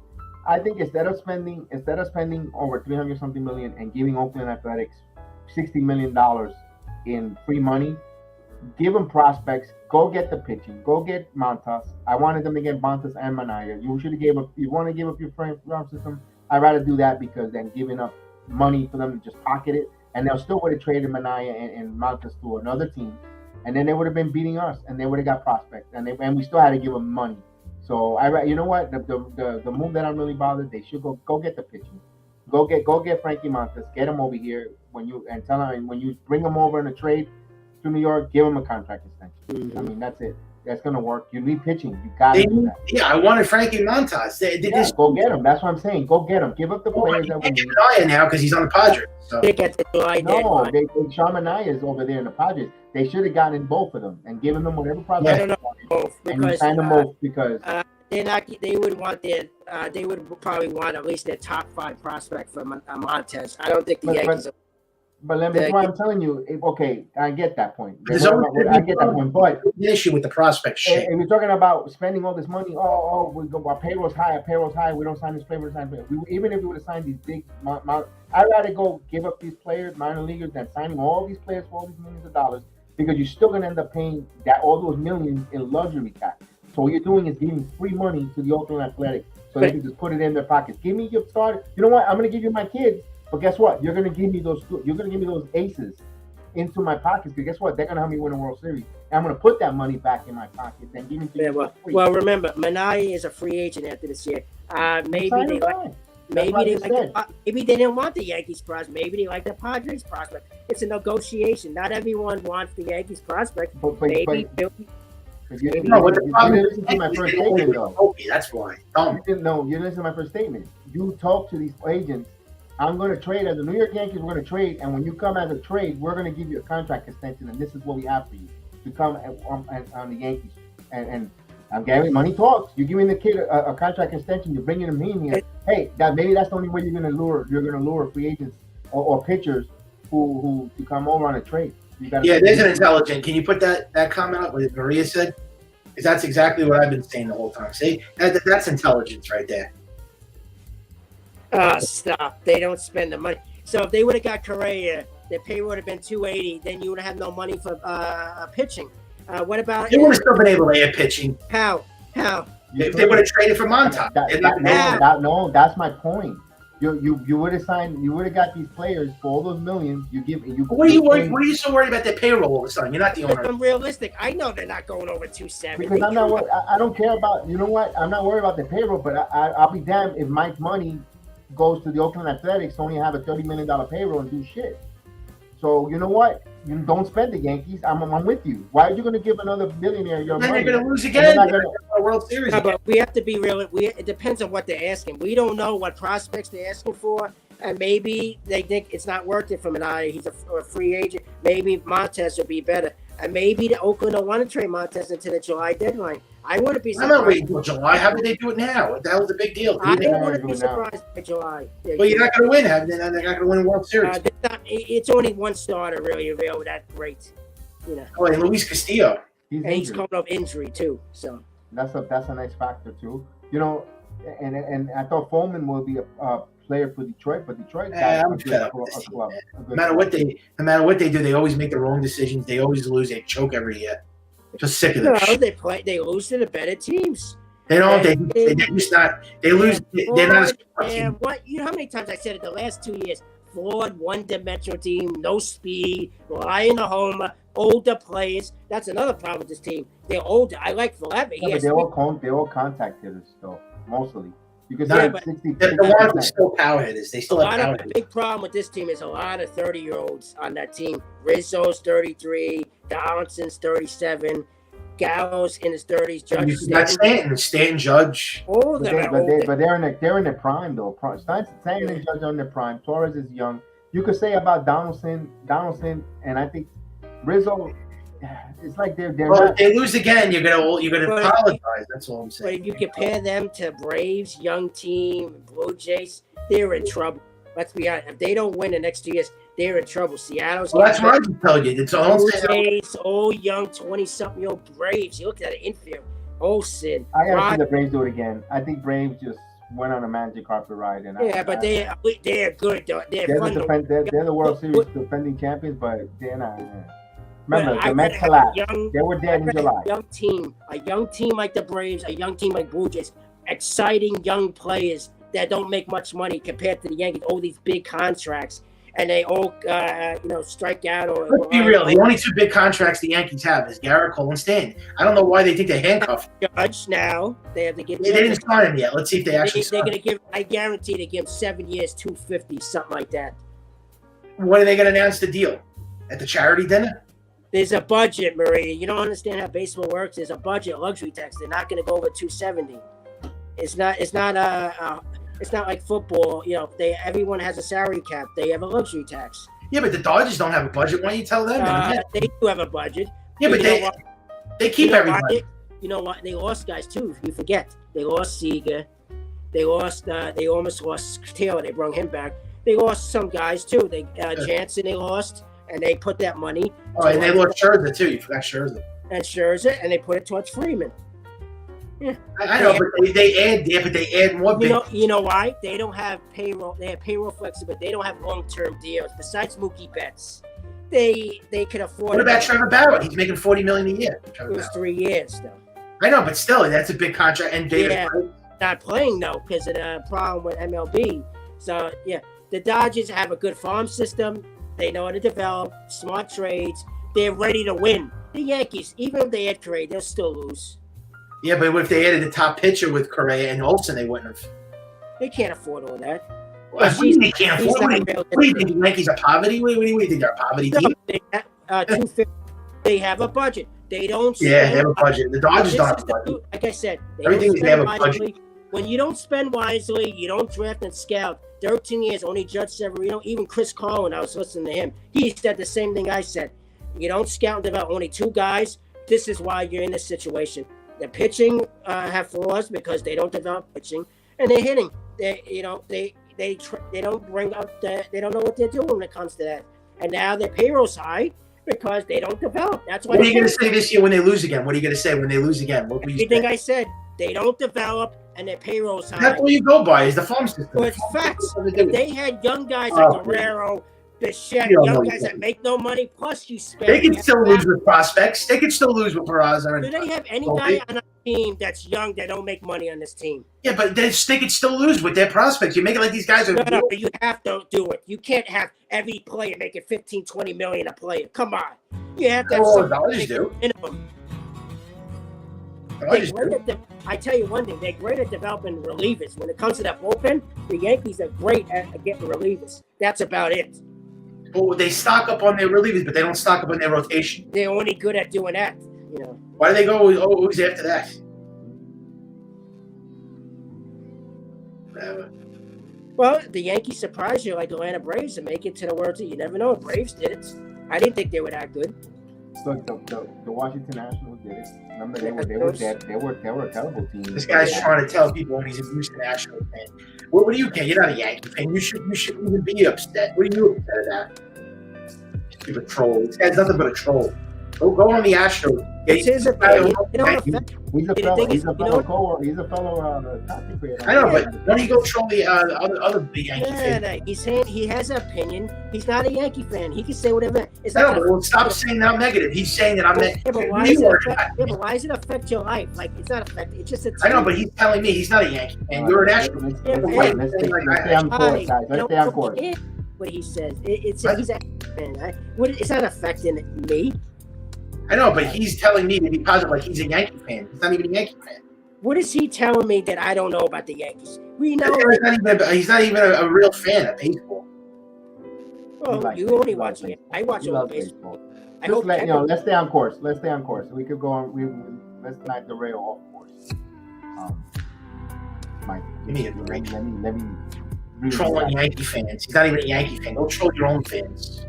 I think instead of spending over 300 something million and giving Oakland Athletics $60 million in free money, give them prospects. Go get the pitching. Go get Montas. I wanted them to get Montas and Minaya. You should have gave up. You want to give up your farm system? I'd rather do that because than giving up money for them to just pocket it, and they'll still would have traded Minaya and Montas to another team, and then they would have been beating us, and they would have got prospects, and we still had to give them money. So you know what? The move that I'm really bothered. They should go get the pitching. Go get Frankie Montas. Get him over here when you bring him over in a trade to New York. Give him a contract extension. Mm-hmm. I mean that's it. That's gonna work. You need pitching. You gotta do that. Yeah, I wanted Frankie Montas. Go get him. That's what I'm saying. Go get him. Give up the players that we need. Minaya now because he's on the Padres. So. They get the July No, deadline. Sean Minaya is over there in the Padres. They should have gotten both of them and given them whatever prospect. I don't know both And you because signed them both because they're not. They would want their. They would probably want at least their top 5 prospect for Montez. I don't think the Yankees. But let me. That's why I'm telling you. Okay, I get that point. There's I get that point. But the issue with the prospect shit. if we're talking about spending all this money, our payroll's high. We don't sign this player. We don't sign player. Even if we would have signed these big, I'd rather go give up these players, minor leaguers, than signing all these players for all these millions of dollars because you're still gonna end up paying all those millions in luxury tax. So what you're doing is giving free money to the Oakland Athletics so they can just put it in their pockets. Give me your starter. You know what? I'm gonna give you my kids. But guess what? You're gonna give me those. You're gonna give me those aces into my pockets. Because guess what? They're gonna help me win a World Series. And I'm gonna put that money back in my pocket and give it to you for free. Well, remember, Minaya is a free agent after this year. Maybe they didn't want the Yankees prospect. Maybe they like the Padres prospect. It's a negotiation. Not everyone wants the Yankees prospect. Maybe. You didn't listen to my first statement, though. That's why. You didn't listen to my first statement. You talk to these agents. I'm going to trade as the New York Yankees. We're going to trade, and when you come as a trade, we're going to give you a contract extension, and this is what we have for you to come on the Yankees. And I'm getting money talks. You're giving the kid a contract extension. You're bringing him in here. Hey, maybe that's the only way you're going to lure free agents or pitchers who to come over on a trade. There's an intelligent. Can you put that comment up? What Maria said, because that's exactly what I've been saying the whole time. See, that's intelligence right there. Stop. They don't spend the money. So if they would have got Correa, their pay would have been $280. Then you would have no money for pitching. What about? They would have still been able to get pitching. How? If they would have traded for Montas. No, that's my point. You would have signed. You would have got these players for all those millions. What are you so worried about their payroll all of a sudden? You're not the owner. I'm realistic. I know they're not going over 270. Because I'm not. I don't care about. You know what? I'm not worried about the payroll. But I'll be damned if Mike Money goes to the Oakland Athletics, only have a $30 million payroll and do shit. So you know what? You don't spend the Yankees. I'm with you. Why are you going to give another billionaire your Then money? they're going to lose And again. they're They're not going gonna- to win a World Series. Yeah, again. but we have to be real. It depends on what they're asking. We don't know what prospects they're asking for, and maybe they think it's not worth it from an eye. He's a free agent. Maybe Montez will be better, and maybe the Oakland don't want to trade Montez into the July deadline. I wouldn't be I'm surprised. not waiting until July. How did they do it now? That was a big deal. I don't wanna wouldn't do be it now. surprised by July. Well, you're not going to win. They're not going to win a World Series. It's only one starter really available that great, you know. Oh, and Luis Castillo. He's And he's injured. coming off injury too. So That's a nice factor too. You know, and I thought Foreman will be a player for Detroit, but Detroit got I'm a fed good up with this team, club. man. a good No matter what they do, they always make the wrong decisions. They always lose. They choke every year. Just sick of no, it. they lose to the better teams. They don't. They're just not. They lose. They're not. Yeah, what you know how many times I said it the last 2 years? Flawed, one-dimensional team, no speed, relying on homer, older players. That's another problem with this team. They're older. I like Vladimir. Yeah, but they're all contact hitters though, mostly. You can No, say but 60. The ones are still power hitters. They A still have lot power of the hitters. big problem with this team is a lot of 30-year-olds on that team. Rizzo's 33, Donaldson's 37, Gallows in his 30s, Judge You got Stanton, Judge. all of them are older. But they're in their prime though. Stanton and Judge are in their prime. Torres is young. You could say about Donaldson, and I think Rizzo. It's like they're Well, not. if they lose again, you're gonna But- apologize. That's all I'm But saying. if you compare them to Braves, young team, Blue Jays, they're in trouble. Let's be honest. If they don't win the next 2 years, they're in trouble. Seattle's Well, that's what I can tell you. It's all Blue saying. Jays, old young 20-something-year-old Braves. You look at the infield. Olsen, I gotta see Rod- the Braves do it again. I think Braves just went on a magic carpet ride, and yeah, but they're good. They're fun. they're the World Series defending champions, but they're not. Remember, But I the Mets rather have collapsed. a young- They were dead in a July. young team like the Braves, a young team like Blue Jays, exciting young players that don't make much money compared to the Yankees. All these big contracts, and they all strike out. Or Let's be real. The only two big contracts the Yankees have is Garrett Cole and Stanton. I don't know why they think they're handcuffed. Judge now. They have to give. They didn't sign him yet. Let's see if they actually They're sign gonna him. give. I guarantee they give him 7 years, 250, something like that. When are they going to announce the deal? At the charity dinner? There's a budget, Maria. You don't understand how baseball works. There's a budget, luxury tax. They're not going to go over 270. It's not like football. You know, everyone has a salary cap. They have a luxury tax. Yeah, but the Dodgers don't have a budget. Why don't you tell them? They do have a budget. Yeah, but You know what? they keep You know everybody. what? You know what? They lost guys too. You forget. They lost Seager. They lost. They almost lost Taylor. They brought him back. They lost some guys too. Jansen they lost, and they put that money. Oh, and they lost Scherzer too. You forgot Scherzer. And Scherzer, and they put it towards Freeman. I know, but they add. Yeah, but they add more. You know why? They don't have payroll. They have payroll flexibility. They don't have long-term deals. Besides Mookie Betts, they could afford. What about Trevor Bauer? He's making $40 million a year. It was 3 years though. I know, but still, that's a big contract. And Davis, Yeah. Not playing though because of the problem with MLB. So yeah, the Dodgers have a good farm system. They know how to develop smart trades. They're ready to win. The Yankees, even if they add Correa, they'll still lose. yeah, but if they added the top pitcher with Correa and Olsen, they wouldn't have. They can't afford all that. Well, what do you mean they can't he's afford? not What real. do you think? The Yankees are poverty? What do you think they're a poverty No, team? they have, 250. They have a budget. They don't. Yeah, spend they have a budget. The Dodgers This don't have is a budget. like I said, they Everything don't they have a spend budget. wisely. When you don't spend wisely, you don't draft and scout. 13 years, only Judge Severino, even Chris Carlin, I was listening to him. He said the same thing I said. You don't scout and develop only 2 guys. This is why you're in this situation. The pitching have flaws because they don't develop pitching, and they're hitting. They don't bring up they don't know what they're doing when it comes to that. And now their payroll's high because they don't develop. That's why. What are you going to say this year when they lose again? What are you going to say when they lose again? What will you Everything say? I said, they don't develop and their payroll's high. That's all you go by is the farm system. Well, it's facts. Nothing to do with it. They had young guys Oh, like Guerrero, Bichette, You don't young know guys yet. that make no money. Plus, you spend. They can still lose with prospects. They can still lose with Peraza. Do they have any Well, guy on a team that's young that don't make money on this team? Yeah, but they can still lose with their prospects. You make it like these guys are. No, you have to do it. You can't have every player making 15, 20 million a player. Come on. You have to have Well, some the Dodgers do. minimum. The Dodgers do. I tell you one thing, they're great at developing relievers. When it comes to that bullpen, the Yankees are great at getting relievers. That's about it. Well, they stock up on their relievers, but they don't stock up on their rotation. They're only good at doing that. Why do they go always after that? Whatever. Well, the Yankees surprised you like Atlanta Braves and make it to the World Series. You never know. Braves did it. I didn't think they were that good. Look, the Washington Nationals did it. Remember, they were dead. They were a terrible team. This guy's trying to tell people he's a Houston Nationals fan. What do you care? You're not a Yankee fan. You shouldn't even be upset. What are you upset about? Stupid troll. This guy's nothing but a troll. Go on the Astros. It's his opinion. It don't affect. He's a fellow content creator. I know, but why don't you go troll the other big Yankee fans? No. He's saying he has an opinion. He's not a Yankee fan. He can say whatever. It's No, not well, stop saying that I'm negative. He's saying that I'm negative. Yeah, but why does it affect your life? Like, it's not affect. It's just a team. I know, but he's telling me he's not a Yankee fan. You're an Astros. Let's stay on course, guys. Let's stay on course. What he says. He's a fan. It's not affecting me. I know, but he's telling me to be positive like he's a Yankee fan. He's not even a Yankee fan. What is he telling me that I don't know about the Yankees? We know. He's not even a real fan of baseball. Well, you only watch it. I watch all the baseball. Let's stay on course. Let's stay on course. We could go on. Let's not derail off course. Mike, Give me a break. let me Trolling Yankee fans. He's not even a Yankee fan. Don't troll your own fans.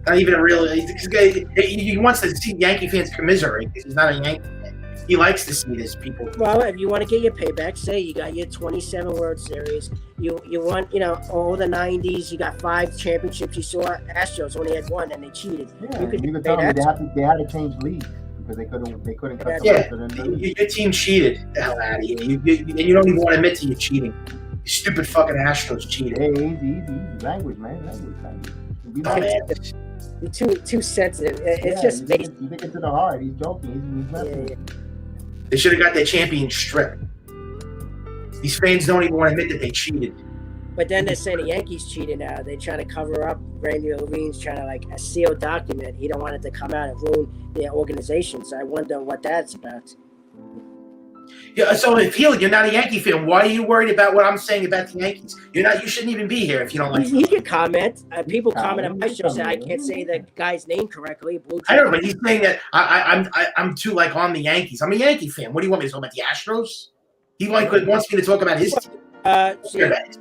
Not even a real. He wants to see Yankee fans commiserate because he's not a Yankee fan. He likes to see this, people. Well, if you want to get your payback, say you got your 27 World Series. You want, all the 90s. You got 5 championships. You saw Astros only had 1 and they cheated. Yeah, you could tell me they had to change leagues because they couldn't cut Your team cheated. The hell out of here. You don't even want to admit to you cheating. You stupid fucking Astros cheated. Hey, easy. Language, man. Language. You're too sensitive. It's just you take it to the heart. He's joking. He's messing. Yeah. They should have got their champion strip. These fans don't even want to admit that they cheated. But then they're saying the Yankees cheated now. They're trying to cover up. Randy Levine's trying to, like, a sealed document. He don't want it to come out and ruin their organization. So I wonder what that's about. Yeah, so if you're not a Yankee fan, why are you worried about what I'm saying about the Yankees? You shouldn't even be here if you don't like He can comment. People comment on my show say I can't say the guy's name correctly. I know, but he's saying that I'm too on the Yankees. I'm a Yankee fan. What do you want me to talk about the Astros? He wants me to talk about his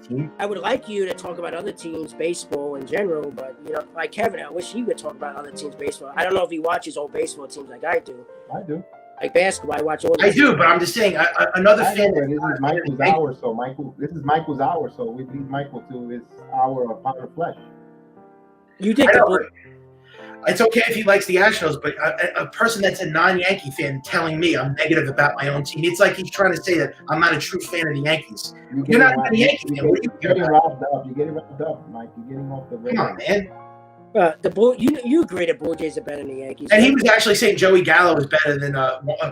team. I would like you to talk about other teams' baseball in general, but like Kevin, I wish he would talk about other teams' baseball. I don't know if he watches all baseball teams like I do. I do. Like basketball, I watch all. I do, but I'm just saying another fan. This is Michael's hour, so this is Michael's hour, so we leave Michael to his hour of pound of flesh. You think it's okay if he likes the Astros, but a person that's a non-Yankee fan telling me I'm negative about my own team, it's like he's trying to say that I'm not a true fan of the Yankees. You're not a Yankee fan. What do you care about? You're getting wrapped up, Mike. You're getting off the rail. Come on, man. You agree the Blue Jays are better than the Yankees? And he was actually saying Joey Gallo is better than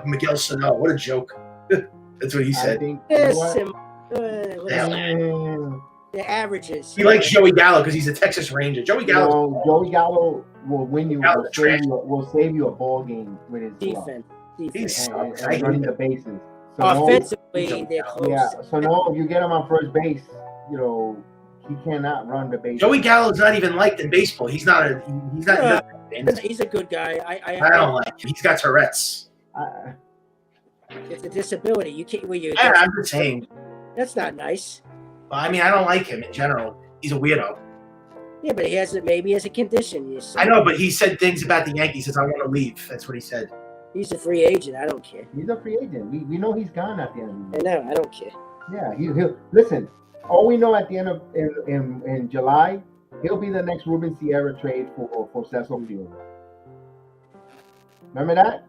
Miguel Sano. What a joke! That's what he said. The averages. He likes Joey Gallo because he's a Texas Ranger. Joey Gallo will win you. Will save you a ball game with his defense. And running the bases. So offensively, they're close. Yeah. So if you get him on first base, he cannot run the base. Joey Gallo's not even liked in baseball. He's not. He's a good guy. I don't like him. He's got Tourette's. It's a disability. You can't. I'm just saying. That's not nice. Well, I mean, I don't like him in general. He's a weirdo. Yeah, but he has a condition. I know, but he said things about the Yankees. Says I want to leave. That's what he said. He's a free agent. I don't care. He's a free agent. We know he's gone at the end of the year. I know. I don't care. Yeah, he'll listen. All we know at the end of in July, he'll be the next Ruben Sierra trade for Cecil Field. Remember that?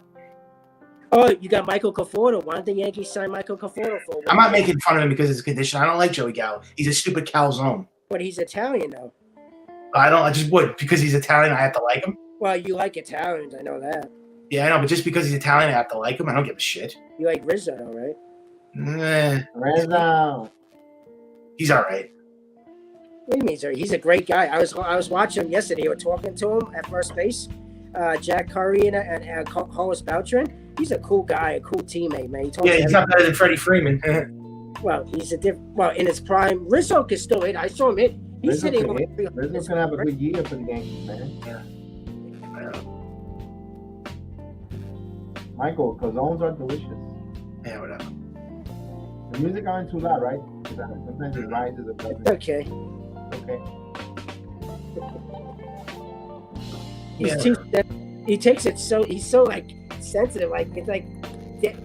Oh, you got Michael Conforto. Why don't the Yankees sign Michael Conforto for? I'm not making fun of him because of his condition. I don't like Joey Gallo. He's a stupid calzone. But he's Italian, though. I just would because he's Italian. I have to like him. Well, you like Italians. I know that. Yeah, I know, but just because he's Italian, I have to like him. I don't give a shit. You like Rizzo, though, right? Rizzo. He's all right. What do you mean, sir? He's a great guy. I was watching him yesterday. We were talking to him at first base. Jack Curry and Hollis Beltran. He's a cool guy, a cool teammate, man. He's not better than Freddie Freeman. Well, he's in his prime. Rizzo can still hit. I saw him hit He's Rizzo hitting could over hit. 300. Rizzo's gonna have a good year for the Yankees, man. Michael, calzones are delicious. Yeah, whatever. The music aren't too loud, right? Sometimes it rises or doesn't. Okay. Okay. He's too. He takes it so. He's so like sensitive. Like it's like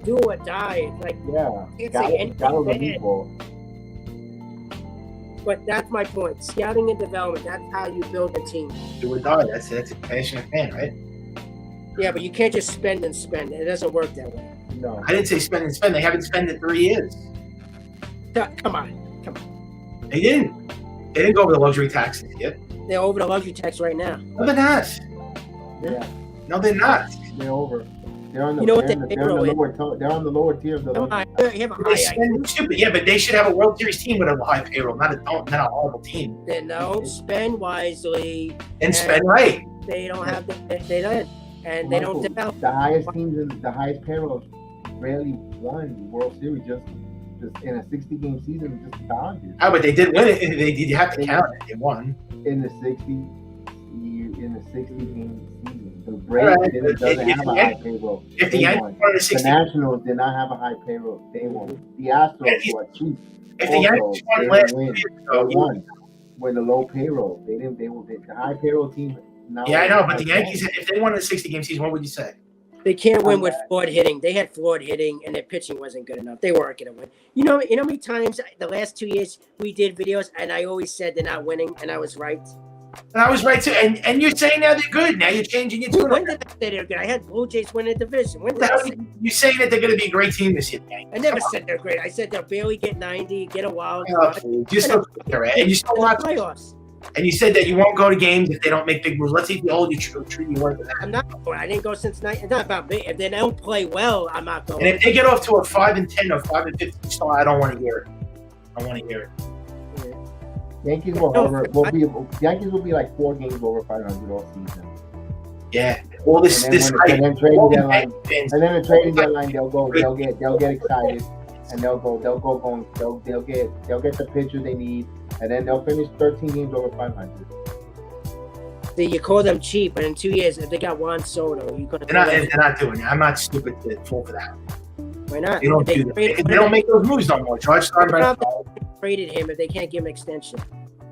do or die. It's like Yeah. can't say anything Gallo the bad. meatball. But that's my point. Scouting and development. That's how you build a team. Do or die. That's a passionate fan, right? Yeah, but you can't just spend and spend. It doesn't work that way. No. I didn't say spend and spend. They haven't spent in 3 years. Come on. They didn't. They didn't go over the luxury taxes yet. They're over the luxury tax right now. No, they're not. Yeah. No, they're not. They're over. They're on the. You know what they're, the on the- they're on the payroll lower. They're on the lower tier of the. Come luxury. on. You have a They high spend stupid. Yeah, but they should have a World Series team with a high payroll, not a horrible team. They don't spend wisely. And spend right. They don't have they don't, and they don't Michael, develop. The highest teams and the highest payrolls rarely won World Series. Just in a 60-game season, just the Dodgers. Oh, but they did win it. You have to count it. They won. In the 60-game season, the Braves Right. doesn't If have the a high Yankees- payroll. If the They Yankees won. won the The 60, Nationals did not have a high payroll. They won. The Astros Yankees- were cheap. if the Yankees Also, won they last didn't win. year, They won with a low payroll. They didn't. They were the high payroll team. Now yeah, I know. But the Yankees, if they won a 60-game season, what would you say? They can't win with flawed hitting. They had flawed hitting, and their pitching wasn't good enough. They weren't going to win. You know how many times the last 2 years we did videos, and I always said they're not winning, and I was right. And I was right too. And you're saying now they're good. Now you're changing your tune. When did I say they're good? I had Blue Jays win the division. When did I say? You're saying that they're going to be a great team this year, the Yankees. I never said they're great. I said they'll barely get 90, get a wild Oh, card. you're still and you still not. Playoffs. And you said that you won't go to games if they don't make big moves. Let's see if you hold your true you word to that. I'm not going. I didn't go since night. It's not about me. If they don't play well, I'm not going. And if they get off to a 5-10 or 5-15 start, I don't want to hear it. I want to hear it. Yankees will Yankees will be like 4 games over 500 all season. Yeah. All this And then this when- hype. and then trading all the deadline- fans- And then the trading deadline, they'll get excited, and they'll get the pitcher they need, and then they'll finish 13 games over 500. See, you call them cheap, but in 2 years, if they got Juan Soto, you could. They're not doing it. I'm not stupid to fall for that. Why not? They don't do that. They don't make those moves no more. George Steinbrenner. Traded him if they can't give him extension.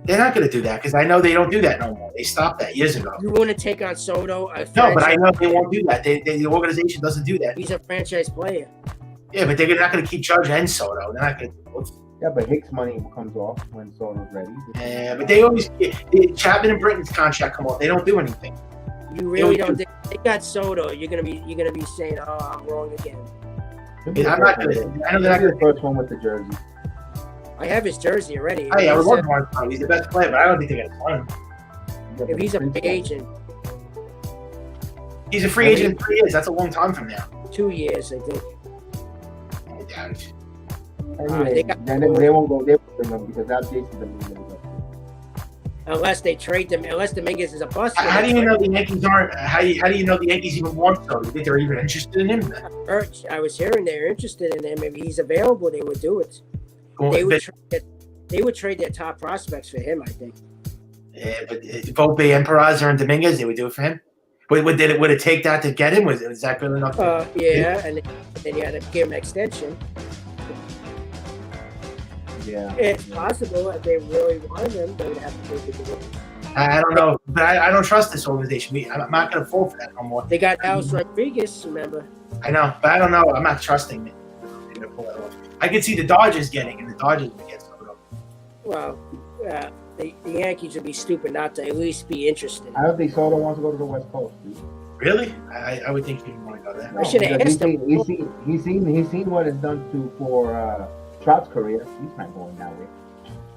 They're not going to do that because I know they don't do that no more. They stopped that years ago. You want to take on Soto? No, but I know they won't do that. The organization doesn't do that. He's a franchise player. Yeah, but they're not going to keep Judge and Soto. They're not going to do both. Yeah, but Hicks' money comes off when Soto's ready. Yeah, but they always Chapman and Britton's contract come off. They don't do anything. You really don't. They got Soto. You're gonna be saying, "Oh, I'm wrong again." I'm not going to. I know they're not He's going the to. first one with the jersey. I have his jersey already. Oh, yeah, I would love Juan Soto. He's the best player, but I don't think they're going to sign him. If he's a free agent, He's a free agent in 3 years. That's a long time from now. 2 years, I think. I doubt it. Anyway, then they won't go. They won't bring him because that's Jason Dominguez. Unless they trade them, unless Dominguez is a bust. How do you know the Yankees aren't? How do you know the Yankees even want Soto? You think they're even interested in him? I was hearing they're interested in him. If he's available, they would do it. They would trade their top prospects for him, I think. Yeah, but both Emperazzo and Dominguez, they would do it for him. Would it take that to get him? Was that good enough? Yeah, and then you had to give him an extension. Yeah, It's possible if they really wanted him, they would have to take it. I don't know, but I don't trust this organization. I'm not going to fall for that no more. They got Alex Rodriguez, remember? I know, but I don't know. I'm not trusting it. They're gonna pull that off. I could see the Dodgers getting, and the Dodgers would get Soto. Well, the Yankees would be stupid not to at least be interested. I don't think Soto wants to go to the West Coast. Dude. Really? I would think you'd want to go there. I should have because asked him. He's seen what it's done for Trout's career. He's not going that way.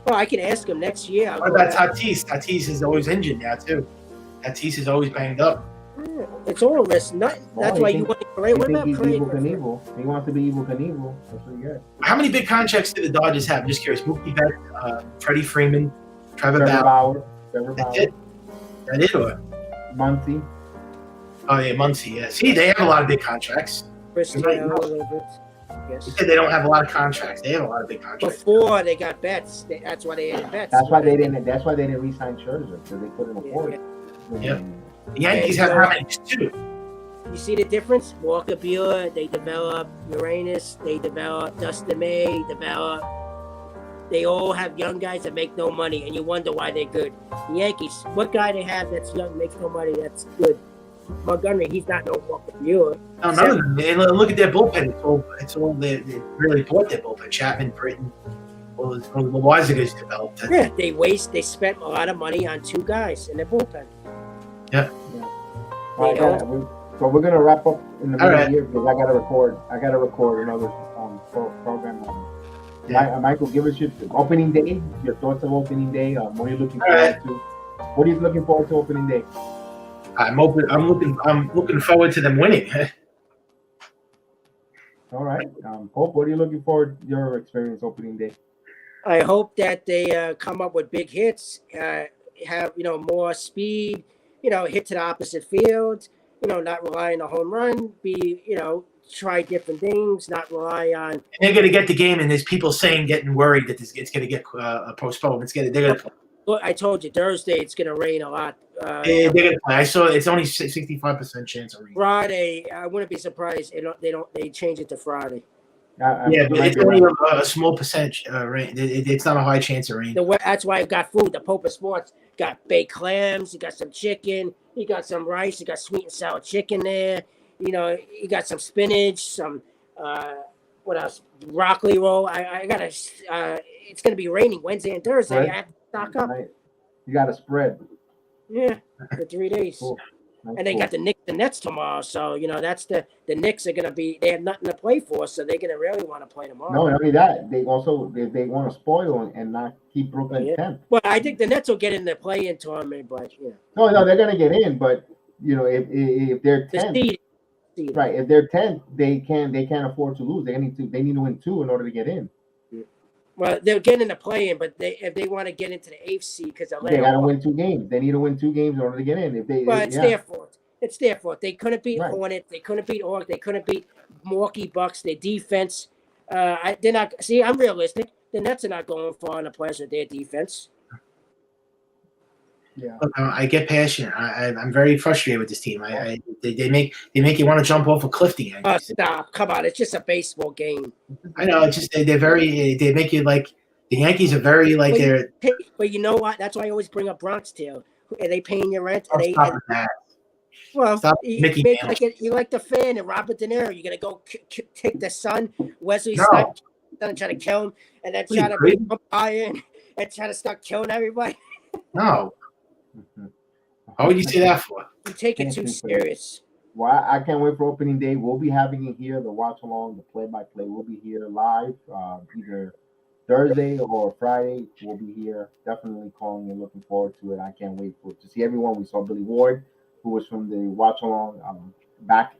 Well, I can ask him next year. What about Tatis? Tatis is always injured now too. Tatis is always banged up. It's all this. That's why you want to play. What about He's playing? Evel Knievel. He wants to be Evel Knievel. That's what he gets. How many big contracts do the Dodgers have? I'm just curious. Mookie Betts, Freddie Freeman, Trevor Bauer. Trevor That's Bauer. it. That it or? Muncy. Oh yeah, Muncy. Yeah. See, they have a lot of big contracts. Cristiano, a little bit. guess. You said they don't have a lot of contracts. They have a lot of big contracts. Before they got Betts, that's why they added Betts. That's why they didn't. That's why they didn't re-sign Scherzer because they couldn't afford it. Yeah. The Yankees have how many? Just 2. You see the difference? Walker Buehler, they develop Uranus, they develop Dustin May, they all have young guys that make no money, and you wonder why they're good. The Yankees, what guy they have that's young, makes no money, that's good? Montgomery, he's not no Walker Buehler. No, none of them. They look at their bullpen. It's all they really bought their bullpen. Chapman, Britton, all the Loizagas developed. Yeah, they spent a lot of money on 2 guys in their bullpen. Yeah. All right, so we're gonna wrap up in the middle here because I gotta record another program. Michael, give us your opening day. Your thoughts of opening day. What are you looking forward to? What are you looking forward to opening day? I'm looking forward to them winning. All right. Hope, what are you looking forward your experience opening day? I hope that they come up with big hits, have more speed, hit to the opposite field, not rely on a home run, try different things, not rely on. And they're going to get the game, and there's people getting worried that it's going to get postponed. They're going to. Look, I told you Thursday it's going to rain a lot. They're going to play. I saw it's only 65% chance of rain. Friday, I wouldn't be surprised. They change it to Friday. Yeah, but it's only a small percentage rain. It's not a high chance of rain. That's why I've got food. The Pope of Sports got baked clams. You got some chicken. You got some rice. You got sweet and sour chicken there. You got some spinach. Some what else? Broccoli roll. I got it's gonna be raining Wednesday and Thursday. Right. I have to stock up. Right. You got a spread. Yeah, for 3 days. Cool. And they got the Knicks and Nets tomorrow, so that's the Knicks are gonna be. They have nothing to play for, so they're gonna really want to play tomorrow. No, not only that, they also they want to spoil and not keep Brooklyn 10th. Well, I think the Nets will get in the play-in tournament, but No, they're gonna get in, but if they're 10th, right? If they're 10th, they can't afford to lose. They need to win 2 in order to get in. Well, they'll get in the play-in, but if they want to get into the 8th seed, because they got to win 2 games. They need to win 2 games in order to get in. It's their fault. It's their fault. They couldn't beat Hornets. They couldn't beat Hawks. They couldn't beat Milwaukee Bucks. Their defense. They're not. See, I'm realistic. The Nets are not going far in the playoffs with their defense. Yeah, I get passionate. I'm very frustrated with this team. They make you want to jump off a cliff. The Yankees. Stop! Come on, it's just a baseball game. I know. It's just they make you like the Yankees are very like they're. But you know what? That's why I always bring up Bronx Tale. Are they paying your rent? Well, you like the fan and Robert De Niro. You're gonna go take the son, Wesley Snipes, and try to kill him, and then try to beat him iron and try to start killing everybody. No. What would you say that for? You take it too serious. Well, I can't wait for opening day. We'll be having it here. The watch along, the play-by-play. We'll be here live either Thursday or Friday. We'll be here. Definitely calling and looking forward to it. I can't wait to see everyone. We saw Billy Ward, who was from the watch along, back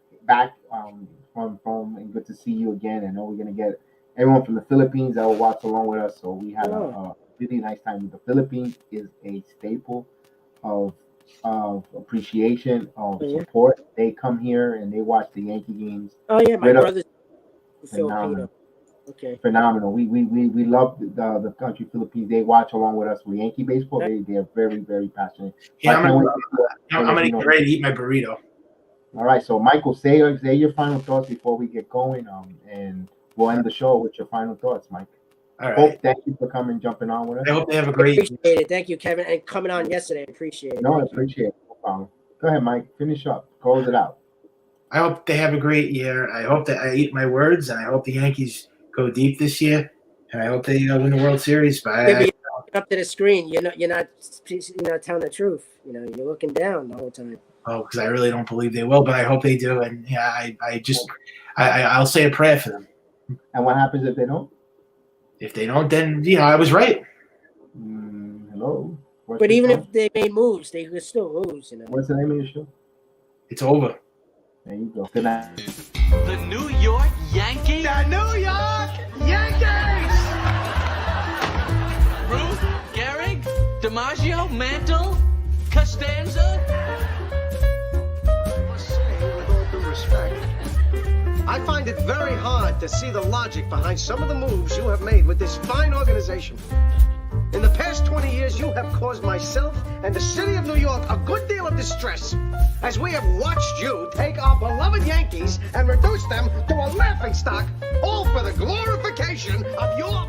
from and good to see you again. I know we're gonna get everyone from the Philippines that will watch along with us. So we had a really nice time. The Philippines is a staple of appreciation, of support. They come here and they watch the Yankee games. Oh yeah, my brother's Filipino. Okay. Phenomenal. We love the country Philippines. They watch along with us with Yankee baseball. They are very, very passionate. Yeah, I'm gonna get ready to eat my burrito. All right, so Michael, say your final thoughts before we get going, and we'll end the show with your final thoughts, Mike. All right. Hope, thank you for jumping on with us. I hope they have a great. Appreciate it. Thank you, Kevin, and coming on yesterday. Appreciate it. No, I appreciate it. No problem. Go ahead, Mike. Finish up. Close it out. I hope they have a great year. I hope that I eat my words, and I hope the Yankees go deep this year, and I hope they win the World Series. But up to the screen, you're not telling the truth. You're looking down the whole time. Oh, because I really don't believe they will, but I hope they do. And yeah, I'll say a prayer for them. And what happens if they don't? If they don't, then I was right. Hello. But even if they made moves, they could still lose. What's the name of your show? It's over. There you go. Good night. The New York Yankees. The New York Yankees! Ruth, Gehrig, DiMaggio, Mantle, Costanza. I must say, with all due respect, I find it very hard to see the logic behind some of the moves you have made with this fine organization. In the past 20 years, you have caused myself and the city of New York a good deal of distress, as we have watched you take our beloved Yankees and reduce them to a laughingstock, all for the glorification of your